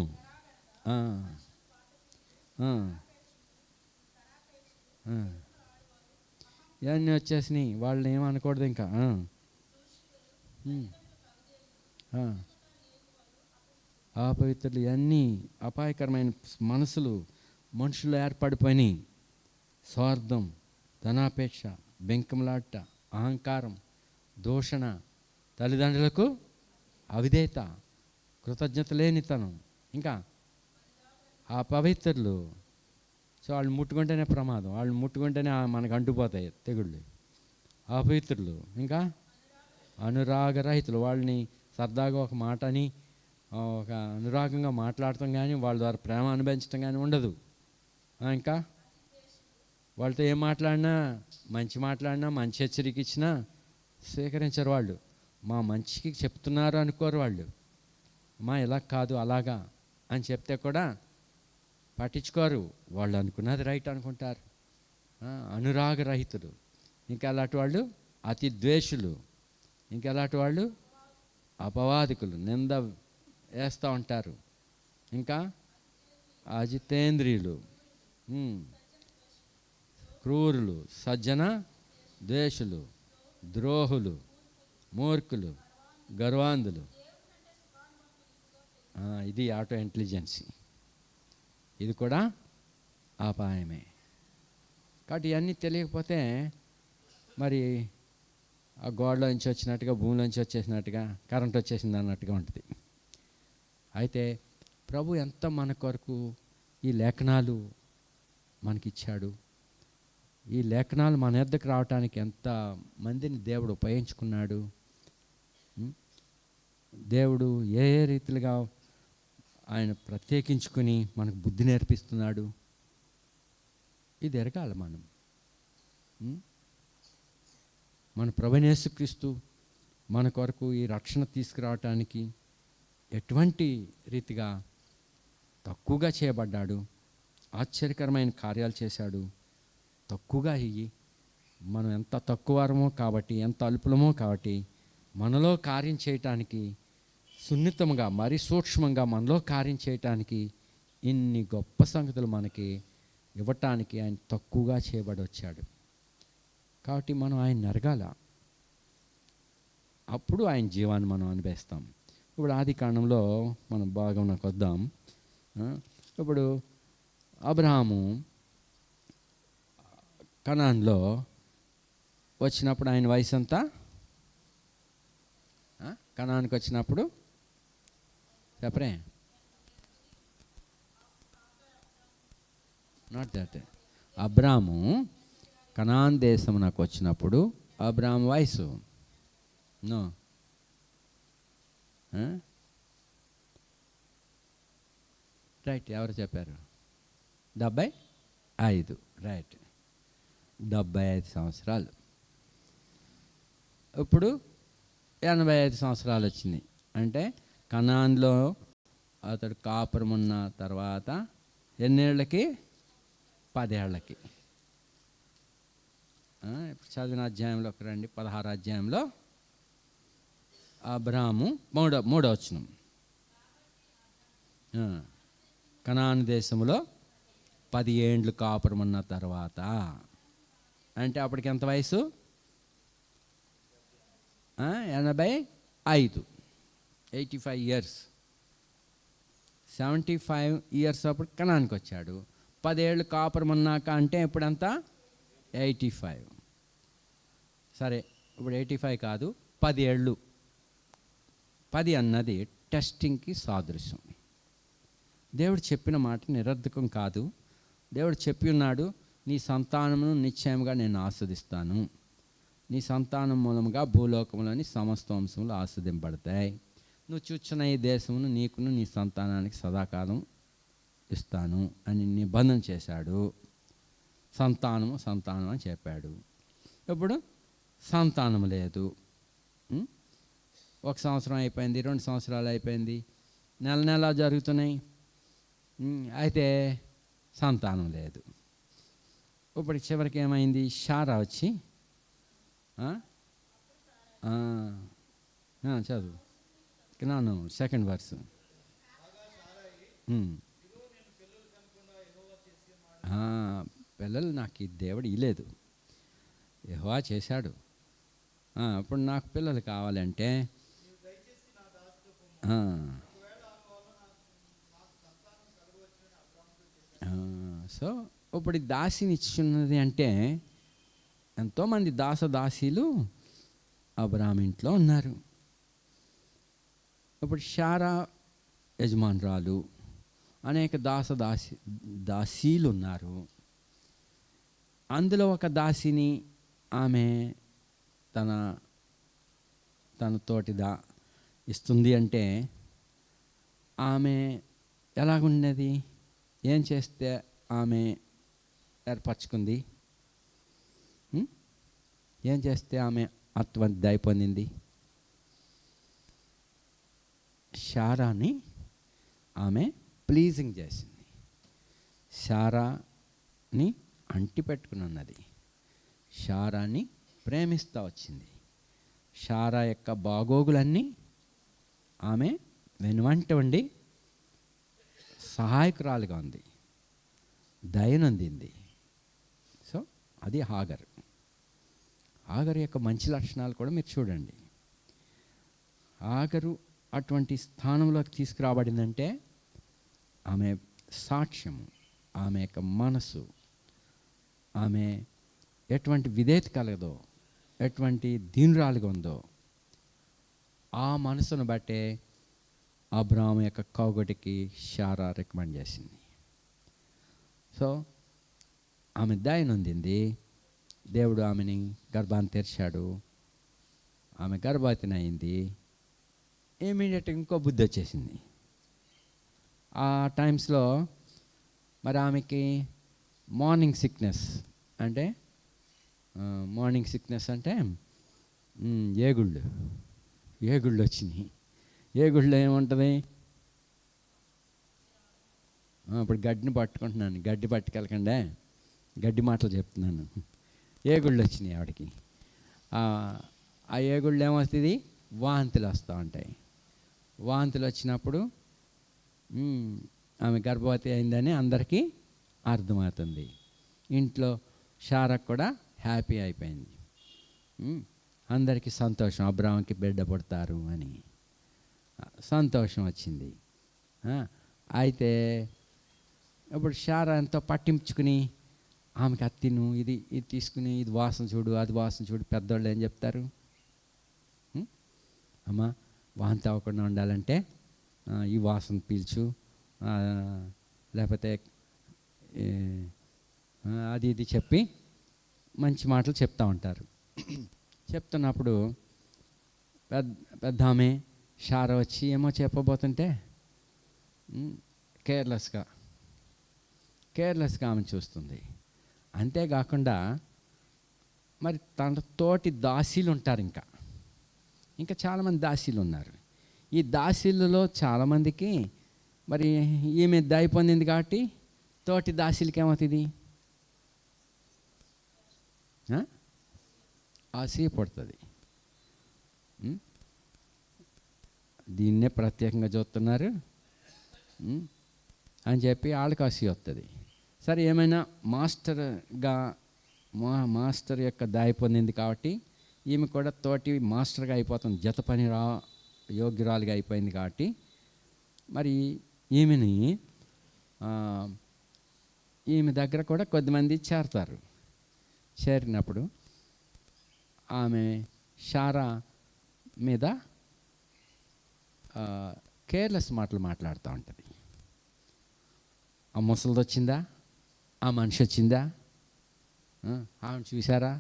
ఇవన్నీ వచ్చేసినాయి, వాళ్ళని ఏమనకూడదు ఇంకా. అపవిత్రులు, ఇవన్నీ అపాయకరమైన మనసులు మనుషులు ఏర్పడిపోయినాయి. స్వార్థం, ధనాపేక్ష, బెంకంలాట, అహంకారం, దూషణ, తల్లిదండ్రులకు అవిధేయత, కృతజ్ఞత లేనితనం, ఇంకా అపవిత్రులు. సో వాళ్ళు ముట్టుకుంటేనే ప్రమాదం, వాళ్ళు ముట్టుకుంటేనే మనకు అంటుపోతాయి తెగుళ్ళు. అపవిత్రులు, ఇంకా అనురాగరహితులు, వాళ్ళని సరదాగా ఒక మాట అని ఒక అనురాగంగా మాట్లాడటం కానీ వాళ్ళ ద్వారా ప్రేమ అనుభవించడం కానీ ఉండదు. ఇంకా వాళ్ళతో ఏం మాట్లాడినా, మంచి హెచ్చరిక ఇచ్చినా స్వీకరించరు వాళ్ళు. మా మంచికి చెప్తున్నారు అనుకోరు వాళ్ళు. మా ఇలా కాదు అలాగా అని చెప్తే కూడా పట్టించుకోరు, వాళ్ళు అనుకున్నది రైట్ అనుకుంటారు. అనురాగరహితులు, ఇంకా అలాంటి వాళ్ళు అతి ద్వేషులు, ఇంకా అలాంటి వాళ్ళు అపవాదికులు, నింద వేస్తూ ఉంటారు. ఇంకా అజితేంద్రియులు, క్రూరులు, సజ్జన ద్వేషులు, ద్రోహులు, మూర్ఖులు, గర్వాంధులు. ఇది ఆటో ఇంటెలిజెన్సీ, ఇది కూడా అపాయమే. కాబట్టి ఇవన్నీ తెలియకపోతే మరి ఆ గోడలోంచి వచ్చినట్టుగా, భూమిలోంచి వచ్చేసినట్టుగా, కరెంట్ వచ్చేసింది అన్నట్టుగా ఉంటుంది. అయితే ప్రభు ఎంత మన కొరకు ఈ లేఖనాలు మనకిచ్చాడు. ఈ లేఖనాలు మన యొద్దకు రావటానికి ఎంత మందిని దేవుడు ఉపయోగించుకున్నాడు. దేవుడు ఏ రీతిలుగా ఆయన ప్రత్యేకించుకుని మనకు బుద్ధి నేర్పిస్తున్నాడు, ఇది ఎరగాలి మనం. మన ప్రభువైన యేసుక్రీస్తు మన కొరకు ఈ రక్షణ తీసుకురావటానికి ఎటువంటి రీతిగా తక్కువగా చేయబడ్డాడు, ఆశ్చర్యకరమైన కార్యాలు చేశాడు. తక్కువగా అయ్యి మనం ఎంత తక్కువరమో కాబట్టి, ఎంత అల్పులమో కాబట్టి మనలో కార్యం చేయటానికి, సున్నితంగా మరీ సూక్ష్మంగా మనలో కార్యం చేయటానికి ఇన్ని గొప్ప సంగతులు మనకి ఇవ్వటానికి ఆయన తక్కువగా చేయబడి వచ్చాడు. కాబట్టి మనం ఆయన ఎరగాల, అప్పుడు ఆయన జీవాన్ని మనం అనుభవిస్తాం. ఇప్పుడు ఆది కాండంలో మనం భాగంలోకి వద్దాం. ఇప్పుడు అబ్రహాము కనాన్లో వచ్చినప్పుడు ఆయన వయసు ఎంత? కనాన్కి వచ్చినప్పుడు చెప్పరే, నాట్ దట్. అబ్రాము కనాన్ దేశం నాకు వచ్చినప్పుడు అబ్రాము వయసు నో రైట్, ఎవరు చెప్పారు? 75. రైట్, 75 సంవత్సరాలు. ఇప్పుడు 85 సంవత్సరాలు వచ్చింది. అంటే కనాన్లో అతడు కాపురం ఉన్న తర్వాత ఎన్నేళ్ళకి? 10 ఏళ్ళకి. ఇప్పుడు చదివిన అధ్యాయంలోకి రండి, 16 అధ్యాయంలో అబ్రాము మూడో వచనం. కనాను దేశంలో 10 ఏండ్లు కాపురం ఉన్న తర్వాత, అంటే అప్పటికి ఎంత వయసు? 85, 85 ఇయర్స్. 75 ఇయర్స్ అప్పుడు కనానికి వచ్చాడు. 10 ఏళ్ళు కాపురం ఉన్నాక అంటే ఇప్పుడంతా 85. సరే, ఇప్పుడు 85 కాదు, 10 ఏళ్ళు. 10 అన్నది టెస్టింగ్కి సాదృశ్యం. దేవుడు చెప్పిన మాట నిరర్ధకం కాదు. దేవుడు చెప్పి ఉన్నాడు, నీ సంతానమును నిశ్చయంగా నేను ఆస్వాదిస్తాను, నీ సంతానం మూలముగా భూలోకంలోని సమస్త వంశములు ఆస్వాదింపడతాయి, నువ్వు చూచిన ఈ దేశమును నీకును నీ సంతానానికి సదాకాలం ఇస్తాను అని నిబంధన చేశాడు. సంతానం అని చెప్పాడు. ఇప్పుడు సంతానం లేదు. 1 సంవత్సరం అయిపోయింది, 2 సంవత్సరాలు అయిపోయింది, నెల జరుగుతున్నాయి, అయితే సంతానం లేదు. ఇప్పుడు చివరికి ఏమైంది? శారా వచ్చి చదువు, నాను 2nd వర్స్. పిల్లలు నాకు ఈ దేవుడు ఇలేదు, యెహోవా చేశాడు. ఇప్పుడు నాకు పిల్లలు కావాలంటే సో ఇప్పుడు దాసిని ఇచ్చున్నది అంటే ఎంతోమంది దాసీలు అబ్రాహాము ఇంట్లో ఉన్నారు. ఇప్పుడు శారా యజమానురాలు, అనేక దాసీలు ఉన్నారు. అందులో ఒక దాసిని ఆమె తన తోటిదా ఇస్తుంది అంటే ఆమె ఎలాగున్నది? ఏం చేస్తే ఆమె ఏర్పరచుకుంది? ఏం చేస్తే ఆమె ఆత్మహత్య పొందింది? శారాని ఆమె ప్లీజింగ్ చేసింది, శారాని అంటి పెట్టుకుని ఉన్నది, శారాని ప్రేమిస్తూ వచ్చింది. శారా యొక్క బాగోగులన్నీ ఆమె వెనువంట ఉండి సహాయకురాలుగా ఉంది, దయనందింది. సో అది హాగర్ యొక్క మంచి లక్షణాలు కూడా మీరు చూడండి. హాగరు అటువంటి స్థానంలోకి తీసుకురాబడిందంటే ఆమె సాక్ష్యము, ఆమె యొక్క మనసు, ఆమె ఎటువంటి విధేయత కలగదో, ఎటువంటి దీనురాలుగా ఉందో, ఆ మనసును బట్టే అబ్రాహాము యొక్క కౌగటికి శారా రికమెండ్ చేసింది. సో ఆమె దయనొందింది, దేవుడు ఆమెని గర్భాన్ని తెరిచాడు, ఆమె గర్భవతిని అయింది. ఇమీడియట్గా ఇంకో బుద్ధి వచ్చేసింది. ఆ టైమ్స్లో మరి ఆమెకి మార్నింగ్ సిక్నెస్ అంటే ఏగుళ్ళు వచ్చినాయి. ఏగుళ్ళు ఏముంటుంది? ఇప్పుడు గడ్డిని పట్టుకుంటున్నాను, గడ్డి పట్టుకెళ్ళకండి, గడ్డి మాటలు చెప్తున్నాను. ఏగుళ్ళు వచ్చినాయి ఆవిడకి. ఆ ఏగుళ్ళు ఏమవుతుంది? వాంతులు వస్తూ ఉంటాయి. వాంతులు వచ్చినప్పుడు ఆమె గర్భవతి అయిందని అందరికీ అర్థమవుతుంది. ఇంట్లో షారా కూడా హ్యాపీ అయిపోయింది. అందరికీ సంతోషం, అబ్రాహాంకి బిడ్డ పుడతారు అని సంతోషం వచ్చింది. అయితే ఇప్పుడు షారా ఎంతో పట్టించుకుని ఆమెకి అత్తిను ఇది తీసుకుని ఇది వాసన చూడు, అది వాసన చూడు. పెద్దవాళ్ళు ఏం చెప్తారు? అమ్మ వాంతి అవ్వకుండా ఉండాలంటే ఈ వాసన పీల్చు, లేకపోతే అది ఇది చెప్పి మంచి మాటలు చెప్తూ ఉంటారు. చెప్తున్నప్పుడు పెద్ద ఆమె షారా వచ్చి ఏమో చెప్పబోతుంటే కేర్లెస్గా ఆమె చూస్తుంది. అంతేకాకుండా మరి తన తోటి దాసీలు ఉంటారు, ఇంకా చాలామంది దాసీలు ఉన్నారు. ఈ దాసీలలో చాలామందికి మరి ఈమె దయ పొందింది కాబట్టి తోటి దాసీలకి ఏమవుతుంది? ఆశయ పడుతుంది. దీన్నే ప్రత్యేకంగా చూస్తున్నారు అని చెప్పి వాళ్ళకి ఆశ వస్తుంది. సరే, ఏమైనా మాస్టర్ యొక్క దయ పొందింది కాబట్టి ఈమె కూడా తోటి మాస్టర్గా అయిపోతుంది, జత పని యోగ్యురాలుగా అయిపోయింది కాబట్టి మరి ఈమె దగ్గర కూడా కొద్దిమంది చేరతారు. చేరినప్పుడు ఆమె షారా మీద కేర్లెస్ మాటలు మాట్లాడుతూ ఉంటుంది. ఆ ముసలిది వచ్చిందా, ఆ మనిషి వచ్చిందా, ఆమెను చూసారా,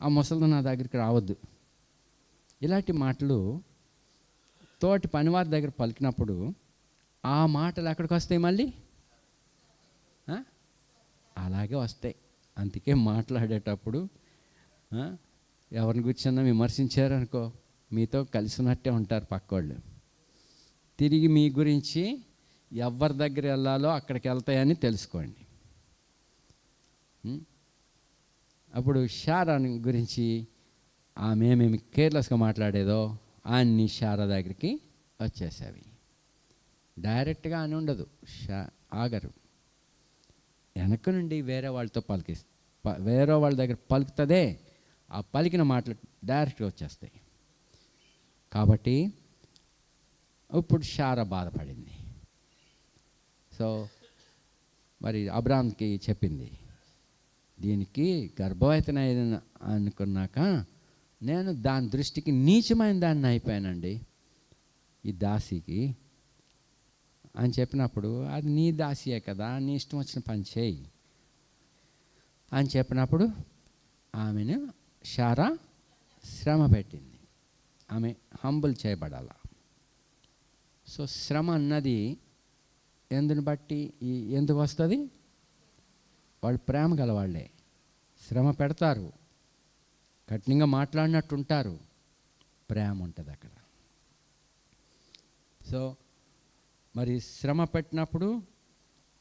ఆ ముసలిది నా దగ్గరికి రావద్దు. ఇలాంటి మాటలు తోటి పనివారి దగ్గర పలికినప్పుడు ఆ మాటలు ఎక్కడికి వస్తాయి? మళ్ళీ అలాగే వస్తాయి. అందుకే మాట్లాడేటప్పుడు ఎవరిని కూర్చున్నా విమర్శించారనుకో, మీతో కలిసినట్టే ఉంటారు పక్కోళ్ళు. తిరిగి మీ గురించి ఎవరి దగ్గర వెళ్ళాలో అక్కడికి వెళ్తాయని తెలుసుకోండి. అప్పుడు షారా గురించి ఆమె ఏమేమి కేర్లెస్గా మాట్లాడేదో అన్ని షారా దగ్గరికి వచ్చేసేవి. డైరెక్ట్గా అని ఉండదు, ఆగరు. వెనక నుండి వేరే వాళ్ళ దగ్గర పలుకుతుందే, ఆ పలికిన మాటలు డైరెక్ట్గా వచ్చేస్తాయి. కాబట్టి ఇప్పుడు షారా బాధపడింది. సో మరి అబ్రాహాంకి చెప్పింది, దీనికి గర్భవతిని అనుకున్నాక నేను దాని దృష్టికి నీచమైన దాన్ని అయిపోయానండి ఈ దాసికి అని చెప్పినప్పుడు, అది నీ దాసియే కదా, నీ ఇష్టం వచ్చిన పని చేయి అని చెప్పినప్పుడు ఆమెను షారా శ్రమ పెట్టింది. ఆమె హంబుల్ చేయబడాల. సో శ్రమ అన్నది ఎందుని బట్టి ఎందుకు వస్తుంది? వాళ్ళు ప్రేమ గలవాళ్ళే శ్రమ పెడతారు, కఠినంగా మాట్లాడినట్టు ఉంటారు, ప్రేమ ఉంటుంది అక్కడ. సో మరి శ్రమ పెట్టినప్పుడు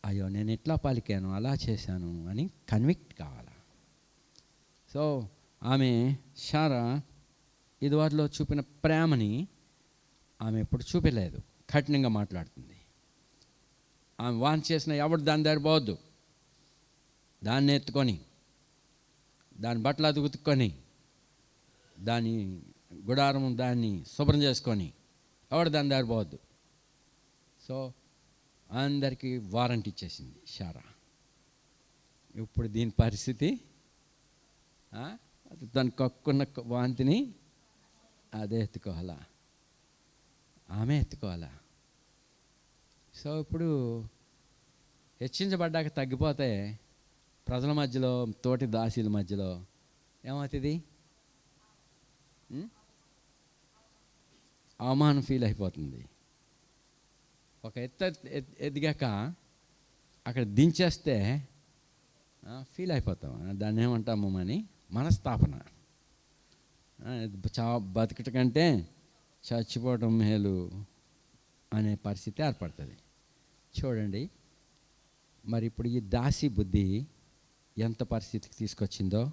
అయ్యో నేను ఇట్లా పలికాను, అలా చేశాను అని కన్విక్ట్ కావాలి. సో ఆమె షారా ఇదివరలో చూపిన ప్రేమని ఆమె ఎప్పుడు చూపలేదు, కఠినంగా మాట్లాడుతుంది. ఆమె వాన్ చేసిన ఎవడు దాని దగ్గర పోవద్దు, దాన్ని ఎత్తుకొని దాని బట్టలు అది ఉతుక్కొని దాని గుడారం దాన్ని శుభ్రం చేసుకొని ఎవడు దాని దగ్గర పోవద్దు. సో అందరికీ వారంటీ ఇచ్చేసింది షారా. ఇప్పుడు దీని పరిస్థితి తను కక్కున్న వాంతిని అదే ఎత్తుకోవాలా, ఆమె ఎత్తుకోవాలా. సో ఇప్పుడు హెచ్చించబడ్డాక తగ్గిపోతే ప్రజల మధ్యలో, తోటి దాసీల మధ్యలో ఏమవుతుంది? అవమానం ఫీల్ అయిపోతుంది. ఒక ఎదిగాక అక్కడ దించేస్తే ఫీల్ అయిపోతాం. దాన్ని ఏమంటాము అని మనస్తాపన. బతికట కంటే చచ్చిపోవడం మేలు అనే పరిస్థితి ఏర్పడుతుంది. చూడండి మరి ఇప్పుడు ఈ దాసి బుద్ధి ఎంత పరిస్థితికి తీసుకొచ్చిందో.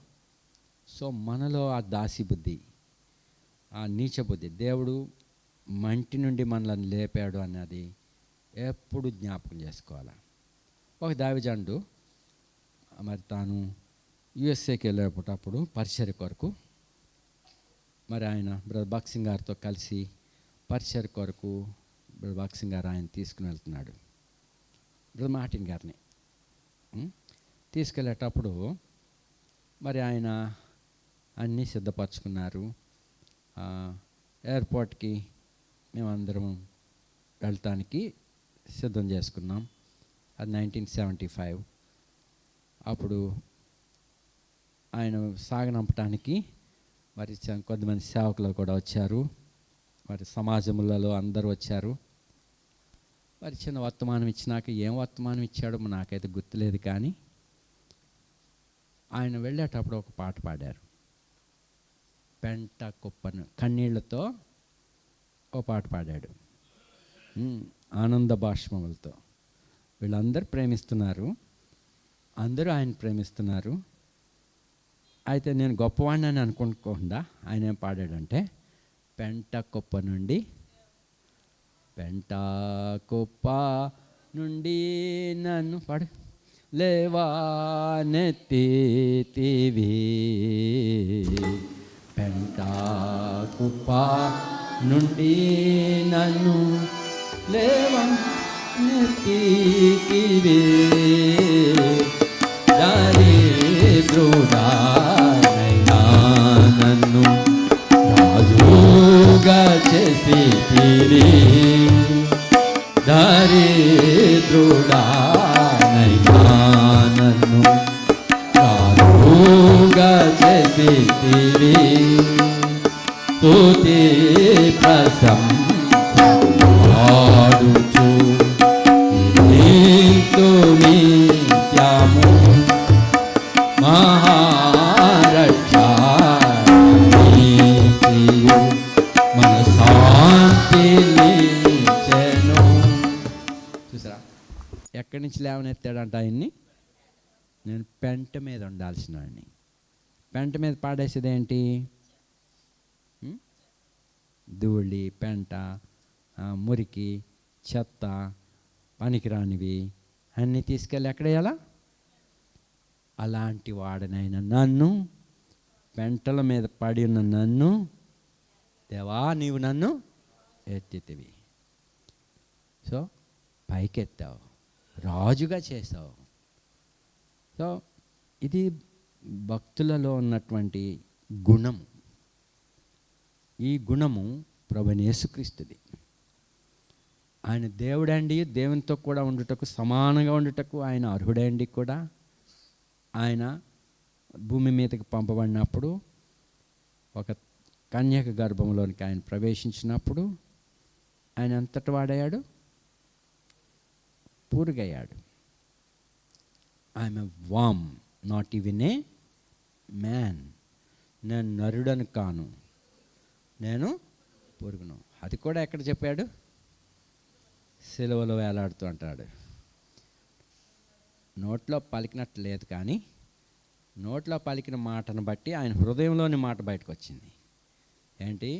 సో మనలో ఆ దాసి బుద్ధి, ఆ నీచ బుద్ధి, దేవుడు మంటి నుండి మనల్ని లేపాడు అన్నది ఎప్పుడు జ్ఞాపకం చేసుకోవాలి. ఒక దైవజనుడు మరి తాను యుఎస్ఏకి వెళ్ళేటప్పుడు పరిచర్య కొరకు మరి ఆయన బ్రదర్ భక్సింగ్ గారితో కలిసి పరిచర్య కొరకు బ్రదర్ భక్సింగ్ గారు ఆయన తీసుకుని వెళ్తున్నాడు, బ్రదర్ మార్టిన్ గారిని తీసుకెళ్ళేటప్పుడు మరి ఆయన అన్నీ సిద్ధపరచుకున్నారు. ఎయిర్పోర్ట్కి మేమందరం వెళ్ళటానికి సిద్ధం చేసుకున్నాం. అది 1975. అప్పుడు ఆయన సాగనంపటానికి మరి కొద్దిమంది సేవకులు కూడా వచ్చారు, మరి సమాజములలో అందరూ వచ్చారు. మరి చిన్న వర్తమానం ఇచ్చినాక ఏం వర్తమానం ఇచ్చాడో నాకైతే గుర్తులేదు, కానీ ఆయన వెళ్ళేటప్పుడు ఒక పాట పాడారు, పెంట కుప్పను కన్నీళ్లతో ఒక పాట పాడాడు, ఆనంద బాష్పములతో. వీళ్ళందరూ ప్రేమిస్తున్నారు, అందరూ ఆయన ప్రేమిస్తున్నారు. అయితే నేను గొప్పవాడిని అని అనుకోకుండా ఆయన ఏం పాడాడంటే, పెంట కుప్ప నుండి నన్ను పాడు లేవానెత్తితివి, పెంట కుప్ప నుండి నన్ను లేవానెత్తితివి, దరిద్రుడనైనా నన్ను రాజుగా చేసితివి, దరిద్రుడనైనా నన్ను రాజుగా చేసితివి, స్తుతి ప్రశంసలాడుచు నిత్యము మహారక్షణీయు మన శాంతినిచ్చెను. చూసారా ఎక్కడి నుంచి లేవనెత్తాడంట ఆయన్ని? నేను పెంట మీద ఉండాల్సిన వాడిని. పెంట మీద పాడేసేది ఏంటి? ధూళి, పెంట, మురికి, చెత్త, పనికిరానివి అన్నీ తీసుకెళ్ళి ఎక్కడేయాలా? అలాంటి వాడనైనా నన్ను, పెంటల మీద పడి ఉన్న నన్ను, దేవా నీవు నన్ను ఎత్తితివి. సో పైకెత్తావు, రాజుగా చేసావు. సో ఇది భక్తులలో ఉన్నటువంటి గుణం. ఈ గుణము ప్రభువైన యేసుక్రీస్తుది. ఆయన దేవుడండి, దేవునితో కూడా ఉండుటకు, సమానంగా ఉండుటకు ఆయన అర్హుడండి కూడా. ఆయన భూమి మీదకి పంపబడినప్పుడు ఒక కన్యక గర్భంలోనికి ఆయన ప్రవేశించినప్పుడు ఆయన అంతటి వాడయ్యాడు, పూరుగయ్యాడు. I'm a worm, not even a man. నేను నరుడను కాను, నేను పురుగును. అది కూడా ఎక్కడ చెప్పాడు? సిలువలో వేలాడుతూ అంటాడు. నోట్లో పలికినట్టు లేదు, కానీ నోట్లో పలికిన మాటను బట్టి ఆయన హృదయంలోని మాట బయటకు వచ్చింది. ఏంటి?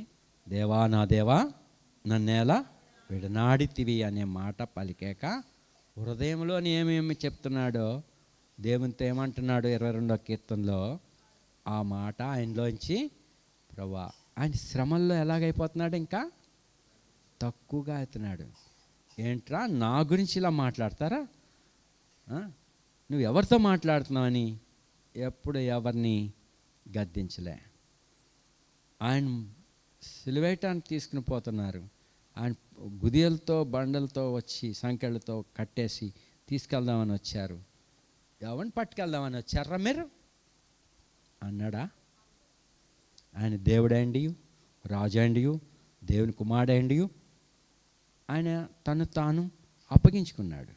దేవా నా దేవా నన్నేలా విడనాడితివి అనే మాట పలికాక హృదయంలోని ఏమేమి చెప్తున్నాడో దేవునితో ఏమంటున్నాడు 22వ కీర్తనలో, ఆ మాట ఆయనలోంచి ప్రభువా. ఆయన శ్రమల్లో ఎలాగైపోతున్నాడు? ఇంకా తక్కువగా అవుతున్నాడు. ఏంట్రా నా గురించి ఇలా మాట్లాడతారా? నువ్వు ఎవరితో మాట్లాడుతున్నావని ఎప్పుడు ఎవరిని గద్దించలే. ఆయన సిలువేయటానికి తీసుకుని పోతున్నారు. ఆయన గుదియలతో బండలతో వచ్చి సంకెళ్ళతో కట్టేసి తీసుకెళ్దామని వచ్చారు. ఎవరిని పట్టుకెళ్దామని వచ్చారా మీరు అన్నాడా? ఆయన దేవుడండి, రాజండి, దేవుని కుమారుడండి. ఆయన తను తాను అప్పగించుకున్నాడు.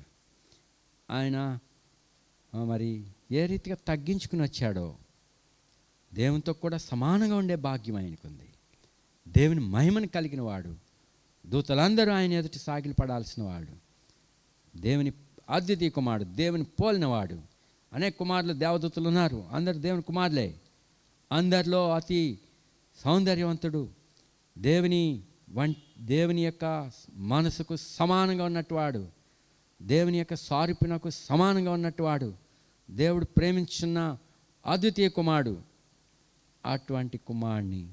ఆయన మరి ఏ రీతిగా తగ్గించుకుని వచ్చాడో దేవునితో కూడా సమానంగా ఉండే భాగ్యం ఆయనకుంది. దేవుని మహిమను కలిగిన వాడు, దూతలందరూ ఆయన ఎదుటి సాగిలి పడాల్సిన వాడు, దేవుని అద్వితీయ కుమారుడు, దేవుని పోలినవాడు. అనేక కుమారులు దేవదూతలు ఉన్నారు, అందరు దేవుని కుమారులే. అందరిలో అతి సౌందర్యవంతుడు, దేవుని యొక్క మనసుకు సమానంగా ఉన్నట్టువాడు, దేవుని యొక్క సారూప్యనకు సమానంగా ఉన్నట్టు వాడు, దేవుడు ప్రేమించున్న అద్వితీయ కుమారుడు. అటువంటి కుమారుడిని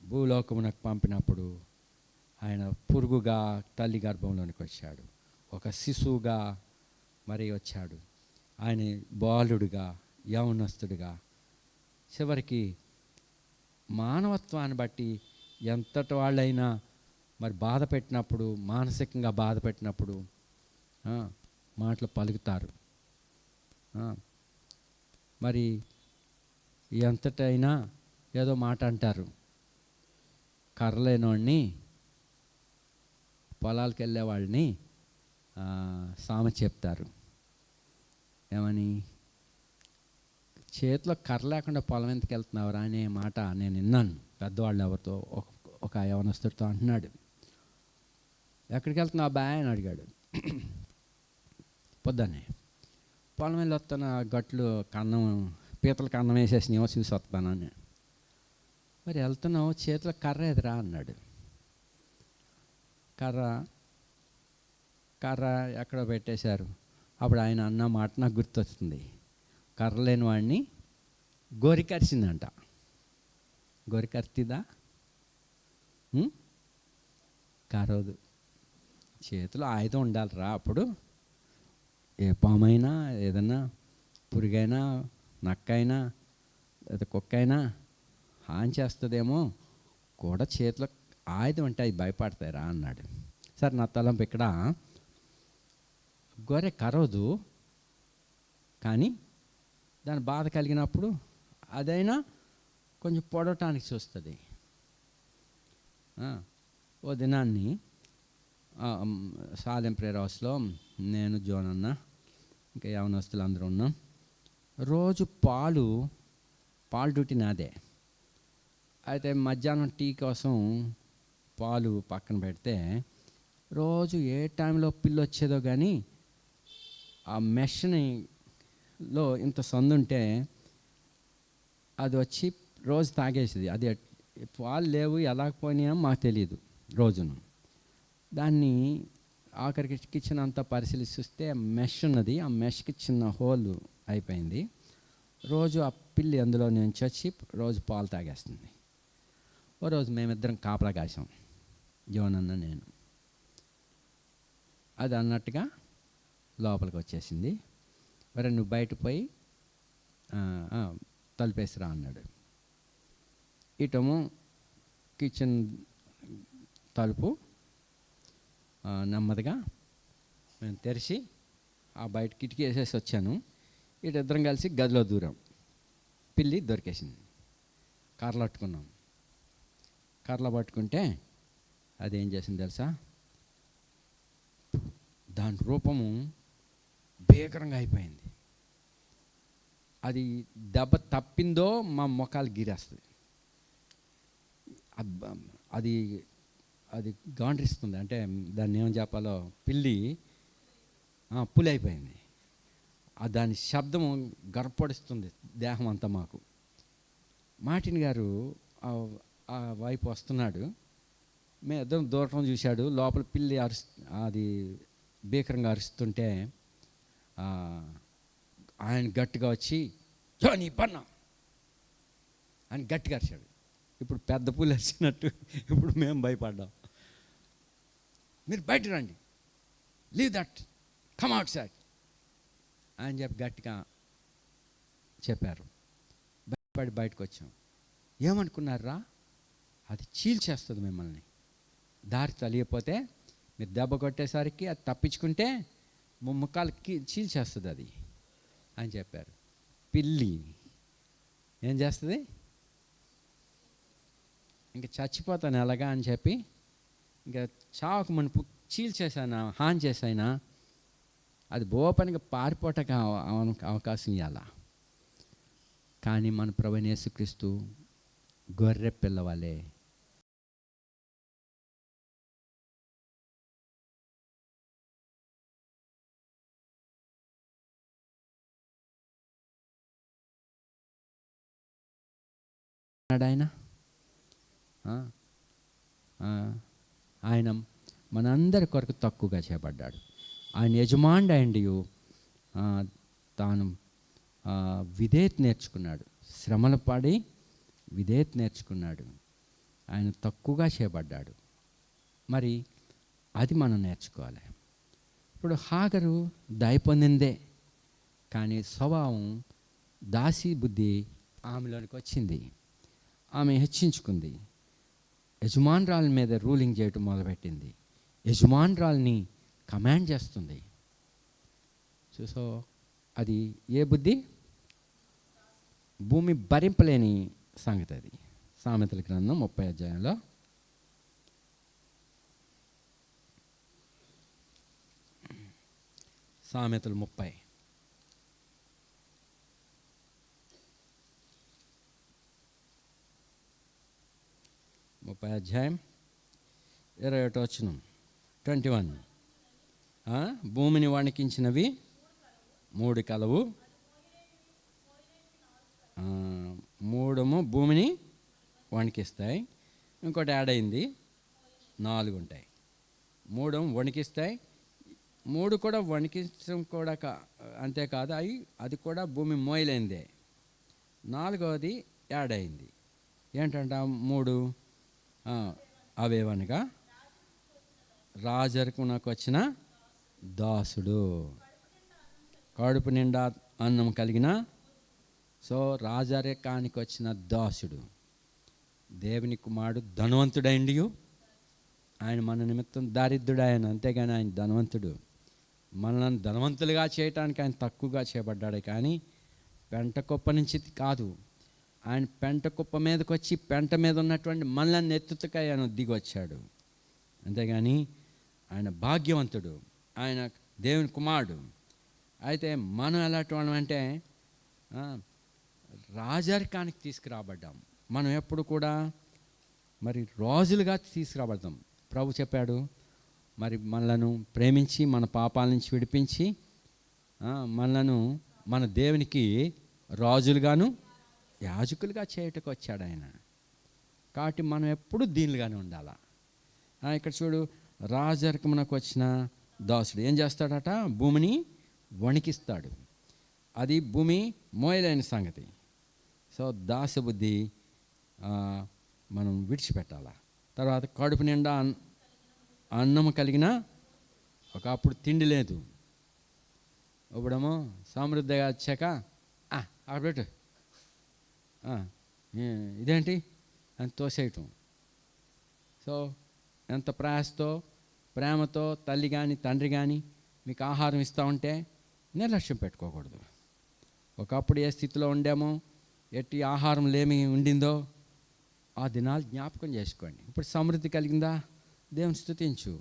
భూలోకమునకు పంపినప్పుడు ఆయన పురుగుగా తల్లి గర్భంలోనికి వచ్చాడు, ఒక శిశువుగా మరి వచ్చాడు. ఆయన బాలుడుగా, యౌవనస్తుడుగా, చివరికి మానవత్వాన్ని బట్టి ఎంతటి వాళ్ళైనా మరి బాధ పెట్టినప్పుడు, మానసికంగా బాధ పెట్టినప్పుడు మాటలు పలుకుతారు. మరి ఎంతటైనా ఏదో మాట అంటారు. కర్రలేనోడిని, పొలాలకు వెళ్ళే వాళ్ళని సామెత చెప్తారు. ఏమని? చేతిలో కర్ర లేకుండా పొలం ఎందుకు వెళ్తున్నావురా అనే మాట నేను విన్నాను. పెద్దవాళ్ళు ఎవరితో ఒక యవనస్తుడితో అంటున్నాడు. ఎక్కడికి వెళ్తున్నావు బాయ్ అని అడిగాడు. పొద్దున్నే పొలం వెళ్ళి వస్తాను, గట్లు కన్నం, పీతలకు అన్నం వేసేసినేమో చూసి వస్తానని. మరి వెళ్తున్నావు, చేతిలో కర్ర ఎదురా అన్నాడు. కర్ర ఎక్కడో పెట్టేశారు. అప్పుడు ఆయన అన్న మాట నాకు గుర్తొస్తుంది. కర్ర లేని వాడిని గోరికరిసిందంట. గోరికరితిదా? కరోదు. చేతిలో ఆయుధం ఉండాలిరా. అప్పుడు ఏ పామైనా, ఏదన్నా పురుగైనా, నక్కైనా లేదా కుక్కైనా హాని చేస్తుందేమో కూడా చేతిలో ఆయుధం అంటే అవి భయపడతాయిరా అన్నాడు. సరే, నా తలంపు ఇక్కడ, గొర్రె కరవదు, కానీ దాని బాధ కలిగినప్పుడు అదైనా కొంచెం పొడవటానికి చూస్తుంది. ఓ దినాన్ని సాలెం ప్రేయర్ హౌస్లో నేను, జోన్ అన్న, ఇంకా యవనస్తులు అందరూ ఉన్నాం. రోజు పాలు డ్యూటీ నాదే. అయితే మధ్యాహ్నం టీ కోసం పాలు పక్కన పెడితే రోజు ఏ టైంలో పిల్లి వచ్చేదో కానీ ఆ మెష్లో ఇంత సందుంటే అది వచ్చి రోజు తాగేసేది. అది పాలు లేవు, ఎలా పోయినాయో మాకు తెలియదు. రోజును దాన్ని ఆఖరికి కిచెన్ అంతా పరిశీలిస్తే మెష్ ఉన్నది, ఆ మెష్కి చిన్న హోల్ అయిపోయింది. రోజు ఆ పిల్లి అందులో నుంచి వచ్చి రోజు పాలు తాగేస్తుంది. ఓ రోజు మేమిద్దరం కాపలా కాసాం, జోన్ అన్న నేను. అది అన్నట్టుగా లోపలికి వచ్చేసింది. మరి నువ్వు బయట పోయి తలుపేసిరా అన్నాడు. ఇటము కిచెన్ తలుపు నెమ్మదిగా నేను తెరిచి ఆ బయట కిటికీ వేసేసి వచ్చాను. ఇద్దరం కలిసి గదిలో దూరాం. పిల్లి దొరికేసింది. కర్రలు పట్టుకున్నాం. కర్రలు పట్టుకుంటే అదేం చేసింది తెలుసా? దాని రూపము భీకరంగా అయిపోయింది. అది దెబ్బ తప్పిందో మా మొఖాలు గీరేస్తుంది. అది అది గాండ్రిస్తుంది. అంటే దాన్ని ఏమని చెప్పాలో, పిల్లి పులి అయిపోయింది. దాని శబ్దము గర్పడిస్తుంది దేహం అంతా మాకు. మార్టిన్ గారు ఆ వైపు వస్తున్నాడు. మేము ఇద్దరం దూరం చూశాడు. లోపల పిల్లి అది భీకరంగా అరుస్తుంటే ఆయన గట్టిగా వచ్చి నీ పన్న అని గట్టిగా అరిచాడు. ఇప్పుడు పెద్ద పులి అరిచినట్టు ఇప్పుడు మేము భయపడ్డాం. మీరు బయట రండి, leave that, come out side అని చెప్పి గట్టిగా చెప్పారు. భయపడి బయటకు వచ్చాం. ఏమనుకున్నారా? అది చీల్చేస్తుంది మిమ్మల్ని. దారి తెలియకపోతే మీరు దెబ్బ కొట్టేసరికి అది తప్పించుకుంటే ముఖాలకి చీల్చేస్తుంది అది అని చెప్పారు. పిల్లి ఏం చేస్తుంది? ఇంకా చచ్చిపోతాను ఎలాగా అని చెప్పి ఇంకా చావుకు మన చీల్చేసానా, హాని చేసైనా అది ఓపెన్గా పారిపోవటానికి అవకాశం ఇవ్వాలా. కానీ మన ప్రభువైన యేసుక్రీస్తు గొర్రె పిల్లవాలే ఆయన మనందరి కొరకు తక్కువగా చేయబడ్డాడు. ఆయన యజమానుడు అయ్యుండి తాను విధేయత నేర్చుకున్నాడు, శ్రమలు పడి విధేయత నేర్చుకున్నాడు, ఆయన తక్కువగా చేయబడ్డాడు. మరి అది మనం నేర్చుకోవాలి. ఇప్పుడు హాగరు దయ పొందిందే, కానీ స్వభావం దాసి బుద్ధి ఆమెలోనికి వచ్చింది. ఆమె హెచ్చించుకుంది, యజమానురాల మీద రూలింగ్ చేయటం మొదలుపెట్టింది, యజమానురాల్ని కమాండ్ చేస్తుంది. సో అది ఏ బుద్ధి? భూమి భరింపలేని సంగతి అది. సామెతల గ్రంథం 30 అధ్యాయంలో సామెతలు 30 అధ్యాయం 21 వచనం 21. భూమిని వణికించినవి 3 కలవు, 3 భూమిని వణికిస్తాయి, ఇంకోటి యాడ్ అయింది 4 ఉంటాయి. 3 వణికిస్తాయి, 3 కూడా వణికించడం కూడా అంతేకాదు, అది కూడా భూమి మోయలేందే. 4వది యాడ్ అయింది. ఏంటంట 3? అవేవనగా రాజరుకునకు వచ్చిన దాసుడు, కడుపు నిండా అన్నం కలిగిన. సో రాజరికానికి వచ్చిన దాసుడు దేవుని కుమారుడు, ధనవంతుడైండి. ఆయన మన నిమిత్తం దారిద్రుడు ఆయన, అంతేగాని ఆయన ధనవంతుడు. మనల్ని ధనవంతులుగా చేయటానికి ఆయన తక్కువగా చేయబడ్డాడు, కానీ పెంట కుప్ప నుంచి కాదు. ఆయన పెంట కుప్ప మీదకి వచ్చి పెంట మీద ఉన్నటువంటి మనల్ని ఎత్తుతక ఆయన దిగొచ్చాడు, అంతేగాని ఆయన భాగ్యవంతుడు, ఆయన దేవుని కుమారుడు. అయితే మనం ఎలాంటి వాళ్ళం అంటే రాజరికానికి తీసుకురాబడ్డాం. మనం ఎప్పుడు కూడా మరి రాజులుగా తీసుకురాబడతాం. ప్రభు చెప్పాడు, మరి మనలను ప్రేమించి మన పాపాల నుంచి విడిపించి మనలను మన దేవునికి రాజులుగాను యాజకులుగా చేయటకు వచ్చాడు ఆయన. కాబట్టి మనం ఎప్పుడు దీనిగానే ఉండాలా. ఇక్కడ చూడు, రాజరికమునకు వచ్చిన దాసుడు ఏం చేస్తాడట? భూమిని వణికిస్తాడు. అది భూమి మోయలేని సంగతి. సో దాసబుద్ధి మనం విడిచిపెట్టాలా. తర్వాత కడుపు నిండా అన్నం కలిగిన, ఒకప్పుడు తిండి లేదు, ఇప్పుడేమో సమృద్ధిగా వచ్చాక ఆడబెట్టు, ఇదేంటి అని తోసేయటం. సో ఎంత ప్రయాసతో ప్రేమతో తల్లి కానీ తండ్రి కానీ మీకు ఆహారం ఇస్తూ ఉంటే నిర్లక్ష్యం పెట్టుకోకూడదు. ఒకప్పుడు ఏ స్థితిలో ఉండామో, ఎట్టి ఆహారం లేమి ఉండిందో ఆ దినాలు జ్ఞాపకం చేసుకోండి. ఇప్పుడు సమృద్ధి కలిగిందా? దేవుని స్తుతించు.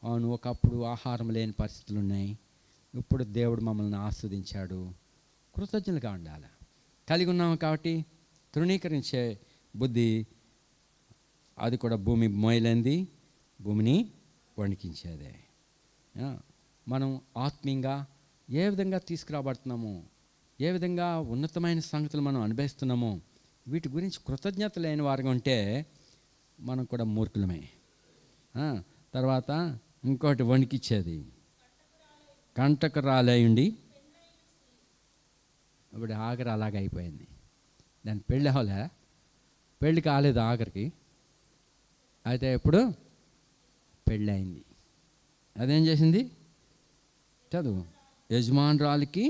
అవును, ఒకప్పుడు ఆహారం లేని పరిస్థితులు ఉన్నాయి, ఇప్పుడు దేవుడు మమ్మల్ని ఆస్వాదించాడు, కృతజ్ఞులుగా ఉండాలి. కలిగి ఉన్నాము కాబట్టి తృణీకరించే బుద్ధి అది కూడా భూమి మోయలేంది, భూమిని వణికించేదే. మనం ఆత్మీయంగా ఏ విధంగా తీసుకురాబడుతున్నామో, ఏ విధంగా ఉన్నతమైన సంగతులు మనం అనుభవిస్తున్నామో, వీటి గురించి కృతజ్ఞత లేని వారుగా ఉంటే మనం కూడా మూర్ఖులమే. తర్వాత ఇంకోటి వణికిచ్చేది, కంటకు రాలేయండి. ఇప్పుడు ఆఖరి అలాగే అయిపోయింది. దాని పెళ్ళి అవ్వలే, పెళ్ళి కాలేదు ఆఖరికి. అయితే ఇప్పుడు పెళ్ళి అయింది. అదేం చేసింది? చదువు, యజమానురాలికి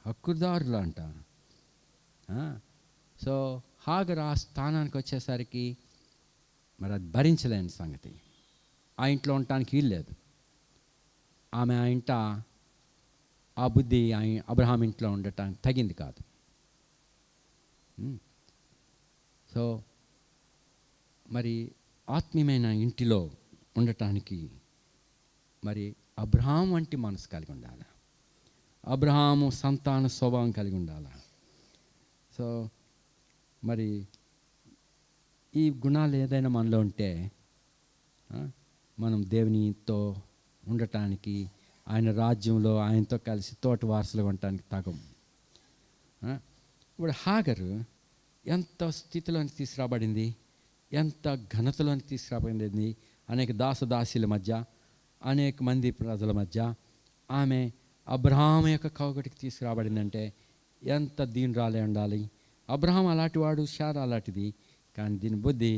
హక్కుదారులు అంట. సో హాగర్ ఆ స్థానానికి వచ్చేసరికి మరి అది భరించలేని సంగతి. ఆ ఇంట్లో ఉండటానికి వీలు లేదు. ఆమె ఆ ఇంట ఆ బుద్ధి అబ్రహాం ఇంట్లో ఉండటానికి తగింది కాదు. సో మరి ఆత్మీయమైన ఇంటిలో ఉండటానికి మరి అబ్రహాం వంటి మనసు కలిగి ఉండాలి. అబ్రహాము సంతాన స్వభావం కలిగి ఉండాలి. సో మరి ఈ గుణాలు ఏదైనా మనలో ఉంటే మనం దేవునితో ఉండటానికి, ఆయన రాజ్యంలో ఆయనతో కలిసి తోట వారసులుగా ఉండటానికి తగం. ఇప్పుడు హాగరు ఎంత స్థితిలోనికి తీసుకురాబడింది, ఎంత ఘనతలోనికి తీసుకురాబడింది. అనేక దాసదాసీల మధ్య అనేక మంది ప్రజల మధ్య ఆమె అబ్రహాం యొక్క కౌగటికి తీసుకురాబడిందంటే ఎంత దీనురాలే ఉండాలి. అబ్రహాం అలాంటి వాడు, శారా అలాంటిది. కానీ దీని బుద్ధి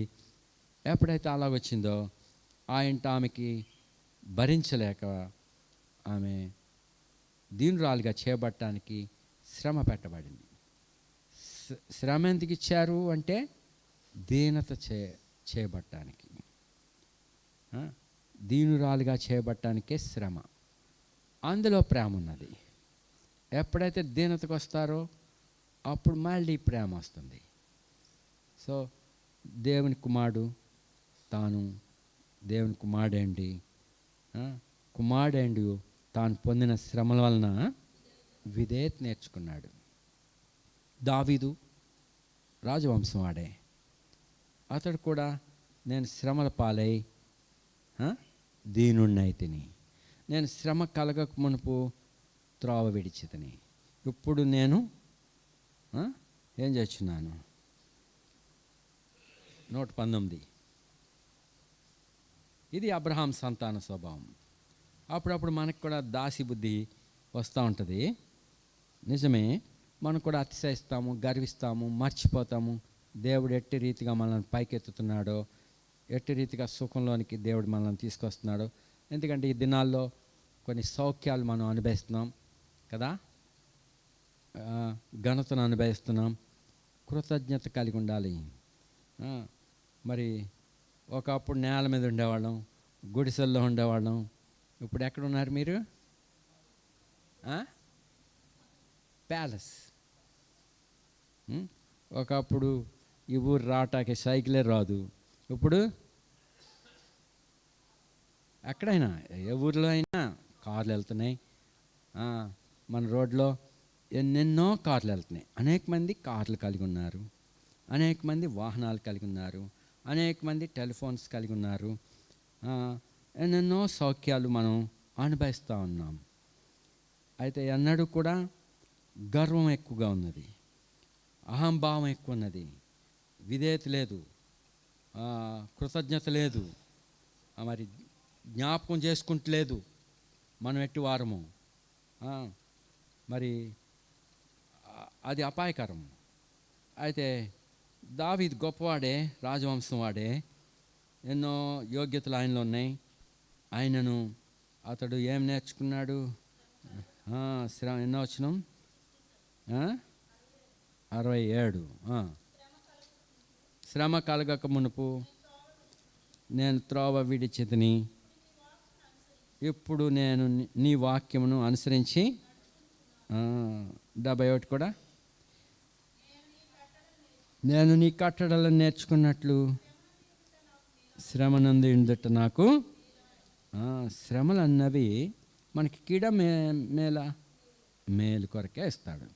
ఎప్పుడైతే అలాగొచ్చిందో ఆ ఇంట ఆమెకి భరించలేక ఆమె దీనురాలుగా చేయబట్టడానికి శ్రమ పెట్టబడింది. శ్రమ ఎందుకు ఇచ్చారు అంటే దీనత చేయబట్టడానికి, దీనురాలుగా చేయబట్టడానికే శ్రమ. అందులో ప్రేమ ఉన్నది. ఎప్పుడైతే దీనతకు వస్తారో అప్పుడు మళ్ళీ ప్రేమ వస్తుంది. సో దేవుని కుమారుడు తాను దేవుని కుమారుడు తాను పొందిన శ్రమల వలన విధేయత నేర్చుకున్నాడు. దావీదు రాజవంశం వాడే. అతడు కూడా నేను శ్రమల పాలై దీనుణ్ణైతిని, నేను శ్రమ కలగక మునుపు త్రోవ విడిచితిని, ఇప్పుడు నేను ఏం చేస్తున్నాను. 119. ఇది అబ్రహాం సంతాన స్వభావం. అప్పుడప్పుడు మనకు కూడా దాసి బుద్ధి వస్తూ ఉంటుంది. నిజమే, మనం కూడా అతిశయిస్తాము, గర్విస్తాము, మర్చిపోతాము దేవుడు ఎట్టి రీతిగా మనల్ని పైకెత్తుతున్నాడో, ఎట్టి రీతిగా సుఖంలోనికి దేవుడు మనల్ని తీసుకొస్తున్నాడో. ఎందుకంటే ఈ దినాల్లో కొన్ని సౌఖ్యాలు మనం అనుభవిస్తున్నాం కదా, ఘనతను అనుభవిస్తున్నాం. కృతజ్ఞత కలిగి ఉండాలి. మరి ఒకప్పుడు నేల మీద ఉండేవాళ్ళం, గుడిసెల్లో ఉండేవాళ్ళం. ఇప్పుడు ఎక్కడ ఉన్నారు మీరు? ప్యాలెస్. ఒకప్పుడు ఈ ఊరు రావటానికి సైకిలే రాదు, ఇప్పుడు ఎక్కడైనా ఏ ఊరిలో అయినా కార్లు వెళ్తున్నాయి. మన రోడ్లో ఎన్నెన్నో కార్లు వెళ్తున్నాయి. అనేక మంది కార్లు కలిగి ఉన్నారు, అనేక మంది వాహనాలు కలిగి ఉన్నారు, అనేక మంది టెలిఫోన్స్ కలిగి ఉన్నారు. ఎన్నెన్నో సౌఖ్యాలు మనం అనుభవిస్తూ ఉన్నాం. అయితే ఎన్నడూ కూడా గర్వం ఎక్కువగా ఉన్నది, అహంభావం ఎక్కువ ఉన్నది, విధేయత లేదు, కృతజ్ఞత లేదు, మరి జ్ఞాపకం చేసుకుంటలేదు మనం ఎట్టి వారము. మరి అది అపాయకరం. అయితే దావీదు గొప్పవాడే, రాజవంశం వాడే, ఎన్నో యోగ్యతలు ఆయనలో ఉన్నాయి. ఆయనను అతడు ఏం నేర్చుకున్నాడు? శ్రమ. ఎన్నో వచనం? 67. శ్రమ కలగక మునుపు నేను త్రోవ విడిచితిని, ఇప్పుడు నేను నీ వాక్యమును అనుసరించి 71 కూడా నేను నీ కట్టడలను నేర్చుకున్నట్లు శ్రమనందు ఇందుట నాకు. శ్రమలు అన్నవి మనకి కీడ మేలు కొరకే ఇస్తాడు.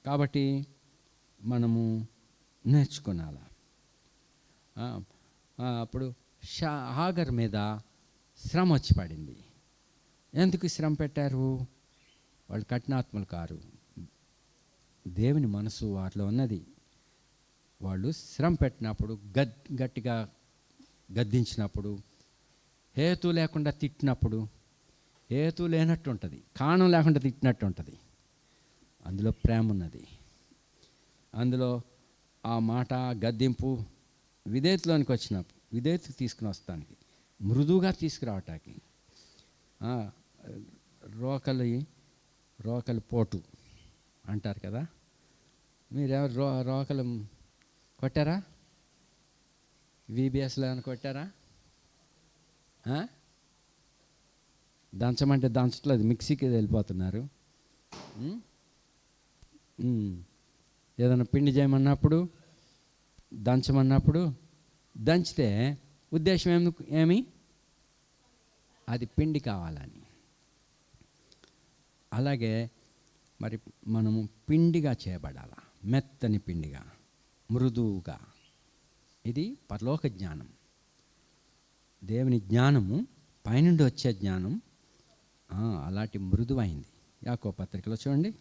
కాబట్టి మనము నేర్చుకున్నాల. అప్పుడు హాగర్ మీద శ్రమ వచ్చి పడింది. ఎందుకు శ్రమ పెట్టారు? వాళ్ళు కఠినాత్మలు కారు, దేవుని మనసు వారిలో ఉన్నది. వాళ్ళు శ్రమ పెట్టినప్పుడు, గట్టిగా గద్దించినప్పుడు, హేతు లేకుండా తిట్టినప్పుడు, హేతు లేనట్టు ఉంటుంది, కారణం లేకుండా తిట్టినట్టు ఉంటుంది. అందులో ప్రేమ ఉన్నది. అందులో ఆ మాట గద్దింపు విధేయతలోనికి వచ్చినప్పుడు, విధేయతకు తీసుకుని వస్తానికి, మృదువుగా తీసుకురావటానికి. రోకలి పోటు అంటారు కదా. మీరెవరు రోకలు కొట్టారా? VBSలో ఏమైనా కొట్టారా? దంచమంటే దంచట్లేదు, మిక్సీకి వెళ్ళిపోతున్నారు. ఏదైనా పిండి చేయమన్నప్పుడు, దంచమన్నప్పుడు దంచితే ఉద్దేశం ఏమి? అది పిండి కావాలని. అలాగే మరి మనము పిండిగా చేయబడాల, మెత్తని పిండిగా, మృదువుగా. ఇది పరలోక జ్ఞానం, దేవుని జ్ఞానము, పైనుండి వచ్చే జ్ఞానం. అలాంటి మృదువైంది. యాకోబు పత్రికలో చూడండి,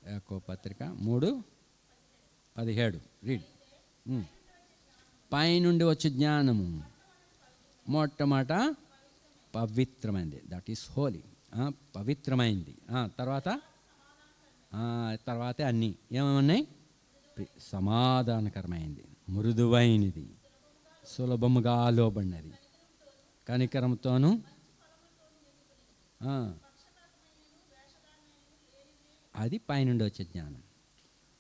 యాకోబు పత్రిక 3, 17 రీడ్. పైనుండి వచ్చే జ్ఞానము మొట్టమొదట పవిత్రమైంది, దట్ ఈస్ హోలీ, పవిత్రమైంది. తర్వాతే అన్నీ ఏమన్నాయి? సమాధానకరమైంది, మృదువైనది, సులభముగా లోబడినది, కనికరంతోనూ అది పైనుండి వచ్చే జ్ఞానం.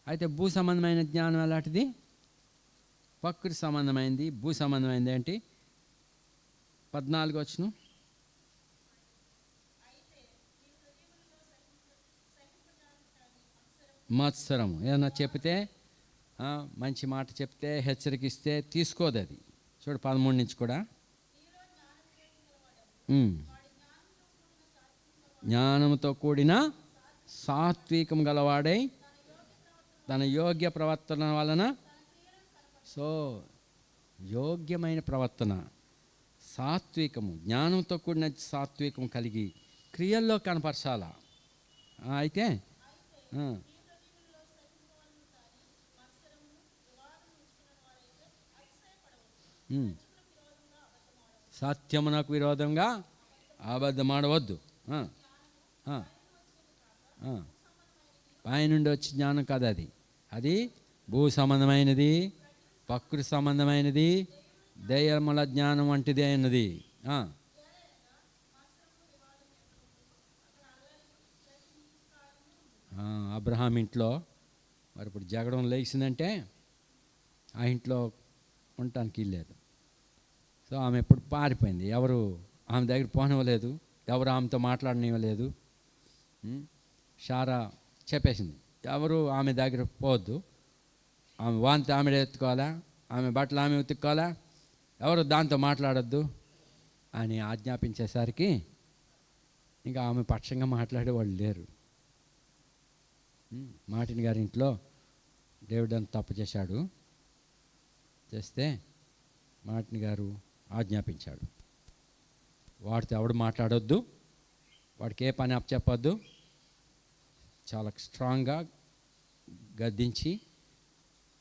అయితే భూ సంబంధమైన జ్ఞానం ఎలాంటిది? ప్రకృతి సంబంధమైంది. భూ సంబంధమైంది ఏంటి? 14 వచనం. మత్సరము ఏదన్నా చెప్తే, మంచి మాట చెప్తే, హెచ్చరికిస్తే తీసుకోదు అది. చూడు 13 నుంచి కూడా, జ్ఞానంతో కూడిన సాత్వికం గలవాడై తన యోగ్య ప్రవర్తన వలన, సో యోగ్యమైన ప్రవర్తన, సాత్వికము, జ్ఞానంతో కూడిన సాత్వికం కలిగి క్రియల్లో కనపరచాల. అయితే సత్యమునకు విరోధంగా అబద్ధమాడవద్దు. పైనుండి వచ్చే జ్ఞానం కాదు అది. అది భూ సంబంధమైనది, ప్రకృతి సంబంధమైనది, దయ్యముల జ్ఞానం వంటిది అయినది. అబ్రహాం ఇంట్లో మరి ఇప్పుడు జగడం లేచిందంటే ఆ ఇంట్లో ఉండటానికి ఇల్లేదు. సో ఆమె ఎప్పుడు పారిపోయింది. ఎవరు ఆమె దగ్గర పోనివ్వలేదు, ఎవరు ఆమెతో మాట్లాడనివ్వలేదు. షారా చెప్పేసింది, ఎవరు ఆమె దగ్గర పోవద్దు, ఆమె వాంతి ఆమె ఎత్తుకోవాలా, ఆమె బట్టలు ఆమె ఉతుక్కోవాలా, ఎవరు దాంతో మాట్లాడొద్దు అని ఆజ్ఞాపించేసరికి ఇంకా ఆమె పక్షంగా మాట్లాడే వాళ్ళు లేరు. మార్టిన్ గారి ఇంట్లో డేవిడ్ అంత తప్పు చేస్తే మార్టిన్ గారు ఆజ్ఞాపించాడు, వాడితో ఎవడు మాట్లాడొద్దు, వాడికి ఏ పని అప్పచెప్పొద్దు. చాలా స్ట్రాంగ్గా గద్దించి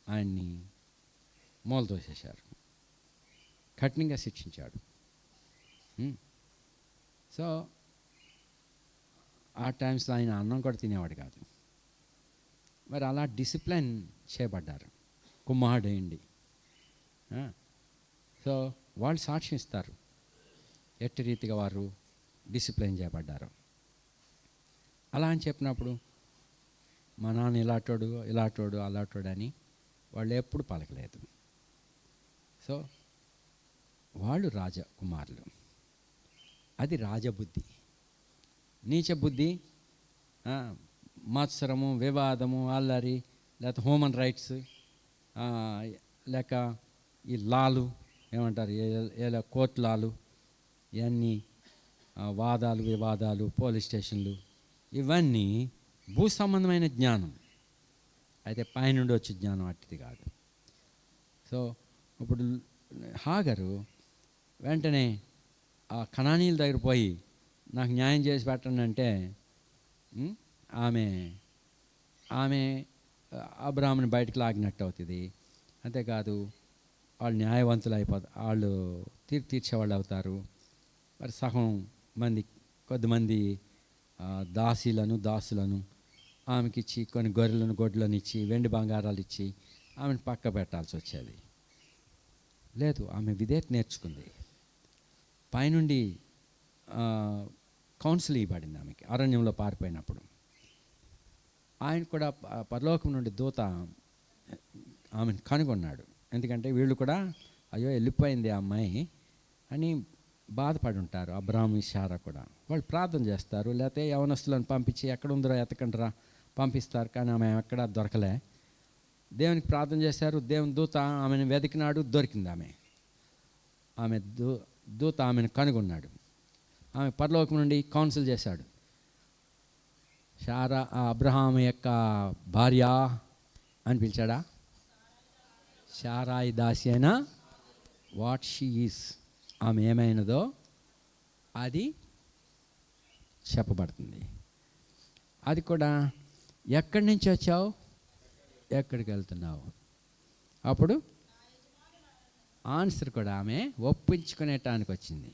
ఆయన్ని మూలతోసేశారు, కఠినంగా శిక్షించాడు. సో ఆ టైమ్స్లో ఆయన అన్నం కూడా తినేవాడు కాదు. మరి అలా డిసిప్లిన్ చేయబడ్డారు కుమారుడేండి. సో వాళ్ళు సాక్ష్యం ఇస్తారు ఎట్టి రీతిగా వారు డిసిప్లిన్ చేయబడ్డారు. అలా అని చెప్పినప్పుడు మా నాన్న ఇలాటోడు అలాటోడు అని వాళ్ళు ఎప్పుడు పలకలేదు. సో వాళ్ళు రాజకుమారులు. అది రాజబుద్ధి. నీచ బుద్ధి, మత్సరము, వివాదము, అల్లరి, లేకపోతే హ్యూమన్ రైట్స్, లేక ఈ లాలు ఏమంటారు, ఎలా కోర్టు లాలు, ఇవన్నీ వాదాలు, వివాదాలు, పోలీస్ స్టేషన్లు, ఇవన్నీ భూ సంబంధమైన జ్ఞానం. అయితే పైనుండి వచ్చే జ్ఞానం అట్టిది కాదు. సో ఇప్పుడు హాగరు వెంటనే ఆ కనానీల దగ్గర పోయి నాకు న్యాయం చేసి పెట్టండి అంటే ఆమె అబ్రాహాముని బయటకు లాగినట్టు అవుతుంది. అంతేకాదు వాళ్ళు న్యాయవంతులు అయిపోతారు, వాళ్ళు తీర్చేవాళ్ళు అవుతారు. మరి సగం మంది కొద్దిమంది దాసులను ఆమెకి ఇచ్చి, కొన్ని గొడ్లను ఇచ్చి, వెండి బంగారాలు ఇచ్చి ఆమెను పక్క పెట్టాల్సి వచ్చేది. లేదు, ఆమె విధేయత నేర్చుకుంది. పైనుండి కౌన్సిల్ ఇవ్వబడింది ఆమెకి అరణ్యంలో పారిపోయినప్పుడు. ఆయన కూడా పరలోకం నుండి దూత ఆమెను కనుగొన్నాడు. ఎందుకంటే వీళ్ళు కూడా అయ్యో వెళ్ళిపోయింది ఆ అమ్మాయి అని బాధపడి ఉంటారు. అబ్రాహాము శారా కూడా వాళ్ళు ప్రార్థన చేస్తారు, లేకపోతే యవనస్తులను పంపించి ఎక్కడ ఉందరో ఎతకండిరా పంపిస్తారు. కానీ ఆమె ఎక్కడా దొరకలే. దేవునికి ప్రార్థన చేశారు, దేవుని దూత ఆమెను వెతికినాడు, దొరికింది ఆమె దూత ఆమెను కనుగొన్నాడు. ఆమె పరలోకం నుండి కౌన్సిల్ చేశాడు, శారా అబ్రహాము యొక్క భార్య అని పిలిచాడా? శారాయి దాసి అయినా వాట్ షీ ఈజ్, ఆమె ఏమైనదో అది చెప్పబడుతుంది. అది కూడా ఎక్కడి నుంచి వచ్చావు? ఎక్కడికి వెళ్తున్నావు? అప్పుడు ఆన్సర్ కూడా ఆమె ఒప్పించుకునేటానికి వచ్చింది.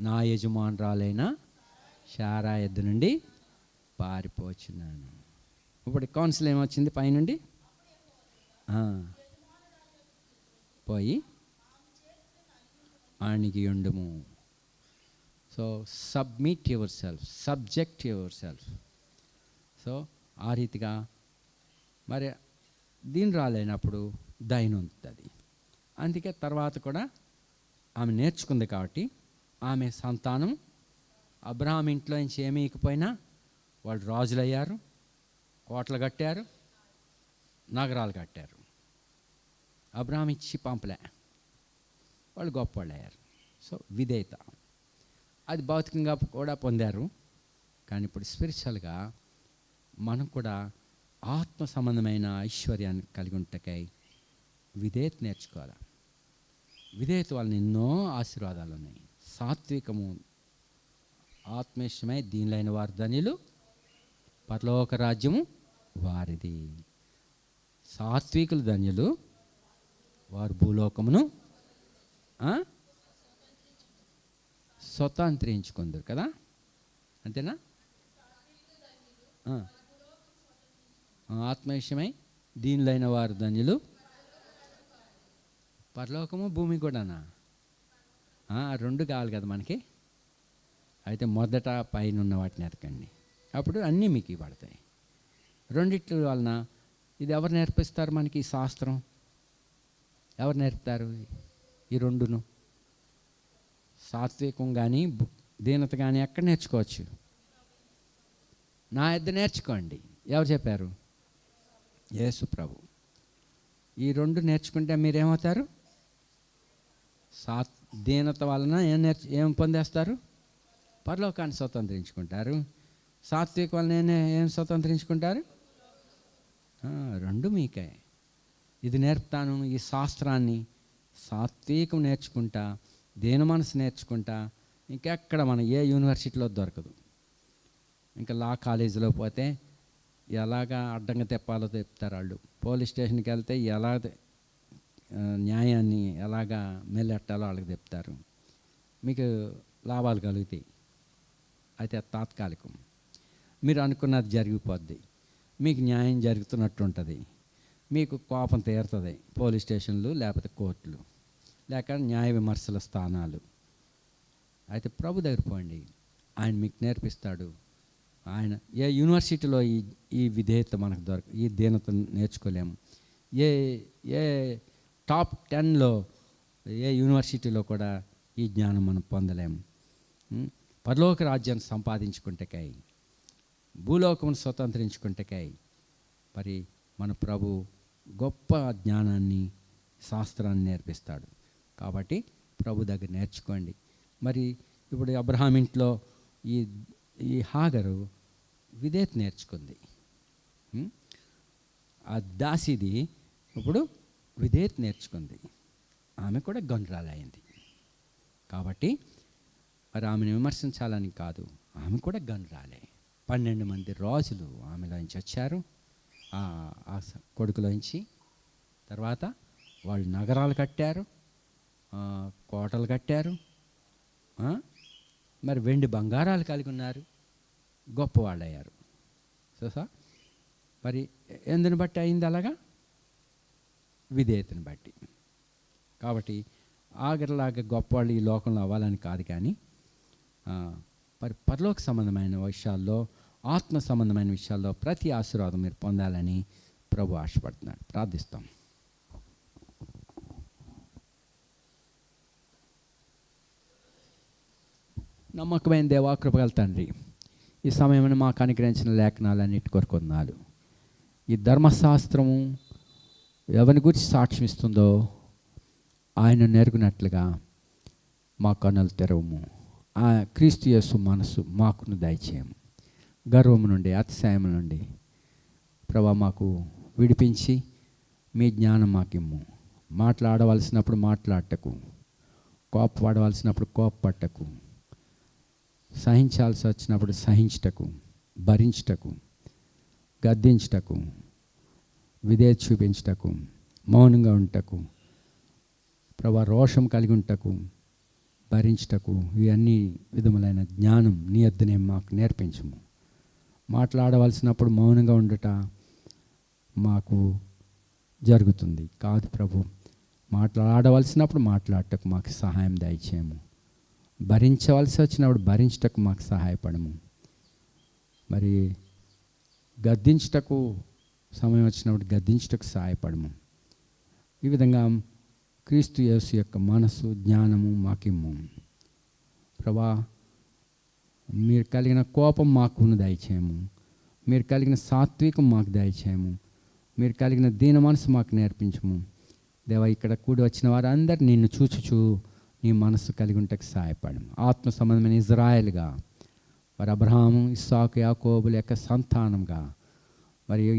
నా యజమానురాలైన శారా ఎద్దు నుండి పారిపోచున్నాను. ఇప్పుడు కౌన్సిల్ ఏమొచ్చింది పైనుండి? పోయి అణిగి ఉండుము. So submit yourself, subject yourself. So ఆ రీతిగా మరి దీని రాలేనప్పుడు దైన ఉంటుంది. అందుకే తర్వాత కూడా ఆమె నేర్చుకుంది కాబట్టి ఆమె సంతానం అబ్రహాం ఇంట్లో నుంచి ఏమీ ఇకపోయినా వాళ్ళు రాజులయ్యారు, కోటలు కట్టారు, నగరాలు కట్టారు. అబ్రహాం ఇచ్చి పంపలే, వాళ్ళు గొప్పవాళ్ళు అయ్యారు. సో విధేయత అది భౌతికంగా కూడా పొందారు. కానీ ఇప్పుడు స్పిరిచువల్గా మనం కూడా ఆత్మ సంబంధమైన ఐశ్వర్యాన్ని కలిగి ఉంటకై విధేయత నేర్చుకోవాలి. విధేయత వలన ఎన్నో ఆశీర్వాదాలు ఉన్నాయి. సాత్వికము, ఆత్మేషమై దీనిలైన వారు ధన్యులు, పరలోక రాజ్యము వారిది. సాత్వికులు ధన్యులు, వారు భూలోకమును స్వతంత్రించుకుందరు కదా, అంతేనా? ఆత్మవిషయమై దీనిలైన వారు ధన్యులు, పరలోకము భూమి కూడానా? రెండు కావాలి కదా మనకి. అయితే మొదట పైన ఉన్న వాటిని ఎతకండి, అప్పుడు అన్నీ మీకు పడతాయి. రెండిట్ల వలన ఇది ఎవరు నేర్పిస్తారు మనకి? ఈ శాస్త్రం ఎవరు నేర్పుతారు? ఈ రెండును సాత్వికం కానీ దీనత కానీ ఎక్కడ నేర్చుకోవచ్చు? నా యొద్ద నేర్చుకోండి. ఎవరు చెప్పారు? యేసు ప్రభు. ఈ రెండు నేర్చుకుంటే మీరేమవుతారు? దీనత వలన ఏం పొందేస్తారు? పరలోకాన్ని స్వతంత్రించుకుంటారు. సాత్విక వలన ఏం స్వతంత్రించుకుంటారు? రెండు మీకే. ఇది నేర్పుతాను, ఈ శాస్త్రాన్ని సాత్వికం నేర్చుకుంటా, దేని మనసు నేర్చుకుంటా ఇంకెక్కడ మన ఏ యూనివర్సిటీలో దొరకదు. ఇంకా లా కాలేజీలో పోతే ఎలాగా అడ్డంగా తెప్పాలో చెప్తారు వాళ్ళు. పోలీస్ స్టేషన్కి వెళ్తే ఎలా న్యాయాన్ని ఎలాగా మెల్లెట్టాలో వాళ్ళకి చెప్తారు. మీకు లాభాలు కలుగుతాయి, అయితే తాత్కాలికం. మీరు అనుకున్నది జరిగిపోద్ది, మీకు న్యాయం జరుగుతున్నట్టు ఉంటుంది, మీకు కోపం తీరుతుంది. పోలీస్ స్టేషన్లు లేకపోతే కోర్టులు లేక న్యాయ విమర్శల స్థానాలు. అయితే ప్రభు దగ్గర పోండి, ఆయన మీకు నేర్పిస్తాడు. ఆయన ఏ యూనివర్సిటీలో ఈ విధేయత మనకు ఈ దీనత నేర్చుకోలేము. ఏ టాప్ 10లో ఏ యూనివర్సిటీలో కూడా ఈ జ్ఞానం మనం పొందలేము. పరలోక రాజ్యాన్ని సంపాదించుకుంటకై, భూలోకమును స్వతంత్రించుకుంటకై మరి మన ప్రభు గొప్ప జ్ఞానాన్ని, శాస్త్రాన్ని నేర్పిస్తాడు. కాబట్టి ప్రభు దగ్గర నేర్చుకోండి. మరి ఇప్పుడు అబ్రహాం ఇంట్లో ఈ హాగరు విధేయత నేర్చుకుంది. ఆ దాసిది ఇప్పుడు విధేయత నేర్చుకుంది. ఆమె కూడా గనురాలైంది. కాబట్టి మరి ఆమెను విమర్శించాలని కాదు, ఆమె కూడా గనురాలే. 12 మంది రాజులు ఆమెలోంచి వచ్చారు, ఆ కొడుకులోంచి. తర్వాత వాళ్ళు నగరాలు కట్టారు, కోటలు కట్టారు, మరి వెండి బంగారాలు కలిగి ఉన్నారు, గొప్పవాళ్ళు అయ్యారు. సో మరి ఎందుని బట్టి అయింది అలాగా? విధేయతను బట్టి. కాబట్టి ఆగరలాగా గొప్పవాళ్ళు ఈ లోకంలో అవ్వాలని కాదు, కానీ మరి పరలోక సంబంధమైన విషయాల్లో, ఆత్మ సంబంధమైన విషయాల్లో ప్రతి ఆశీర్వాదం మీరు పొందాలని ప్రభు ఆశపడుతున్నాడు. ప్రార్థిస్తాం. నమ్మకమైన దేవా, కృపగల తండ్రి, ఈ సమయంలో మాకు అనుగ్రహించిన లేఖనాలన్నిటి కొరకు వందనాలు. ఈ ధర్మశాస్త్రము ఎవరిని గురించి సాక్ష్యం ఇస్తుందో ఆయన నెరుగునట్లుగా మా కన్నులు తెరవము. ఆ క్రీస్తు యేసు మనసు మాకును దయచేయము. గర్వము నుండి, అతిశయం నుండి ప్రభా మాకు విడిపించి మీ జ్ఞానం మాకిమ్ము. మాట్లాడవలసినప్పుడు మాట్లాడటకు, కోపపడవలసినప్పుడు కోపపట్టకు, సహించాల్సి వచ్చినప్పుడు సహించటకు, భరించటకు, గద్దించటకు, విధేయత చూపించుటకు, మౌనంగా ఉంటకు, ప్రభా రోషం కలిగి ఉంటకు, భరించుటకు, ఇవన్నీ విధములైన జ్ఞానం నీ యొద్దనే మాకు నేర్పించము. మాట్లాడవలసినప్పుడు మౌనంగా ఉండుట మాకు జరుగుతుంది కాదు ప్రభు. మాట్లాడవలసినప్పుడు మాట్లాడటకు మాకు సహాయం దయచేయము. భరించవలసి వచ్చినప్పుడు భరించటకు మాకు సహాయపడము. మరి గద్దించుటకు సమయం వచ్చినప్పుడు గద్దించుటకు సహాయపడము. ఈ విధంగా క్రీస్తు యేసు యొక్క మనసు, జ్ఞానము మాకిమ్ము ప్రభా. మీరు కలిగిన కోపం మాకు దయచేయము. మీరు కలిగిన సాత్వికం మాకు దయచేయము. మీరు కలిగిన దీన మనసు మాకు నేర్పించము దేవా. ఇక్కడ కూడి వచ్చిన వారందరూ నిన్ను చూచుచు నీ మనసు కలిగి ఉంటకు సహాయపడము. ఆత్మ సంబంధమైన ఇజ్రాయెల్గా, మరి అబ్రహాము, ఇస్సాకు, యాకోబుల యొక్క సంతానంగా, మరియు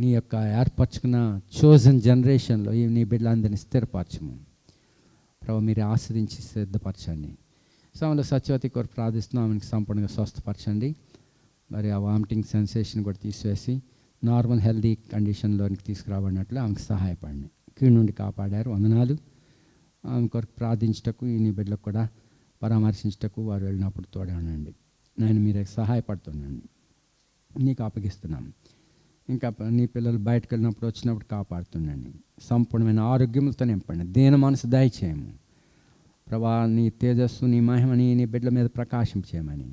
నీ యొక్క ఏర్పరచుకున్న చోజన్ జనరేషన్లో నీ బిడ్డలందరినీ స్థిరపరచము ప్రభు. మీరు ఆశ్రయించి సిద్ధపరచండి. సమయంలో సత్యవతి కొరకు ప్రార్థిస్తున్నాం, ఆమెకి సంపూర్ణంగా స్వస్థపరచండి. మరి ఆ వామిటింగ్ సెన్సేషన్ కూడా తీసివేసి నార్మల్ హెల్దీ కండిషన్లోనికి తీసుకురాబడినట్లు ఆమెకు సహాయపడండి. కీడు నుండి కాపాడారు, వందనాలు. ఆమె కొరకు ప్రార్థించటకు, నీ బిడ్డలకు కూడా పరామర్శించటకు వారు వెళ్ళినప్పుడు తోడే ఉండండి. నేను మీరే సహాయపడుతున్నాను, నీకు అప్పగిస్తున్నాను. ఇంకా నీ పిల్లలు బయటకు వెళ్ళినప్పుడు వచ్చినప్పుడు కాపాడుతుండండి. సంపూర్ణమైన ఆరోగ్యములతో నింపండి. దీన మనసు దయచేయము ప్రభా. నీ తేజస్సు, నీ మహిమని నీ బిడ్డల మీద ప్రకాశం చేయమని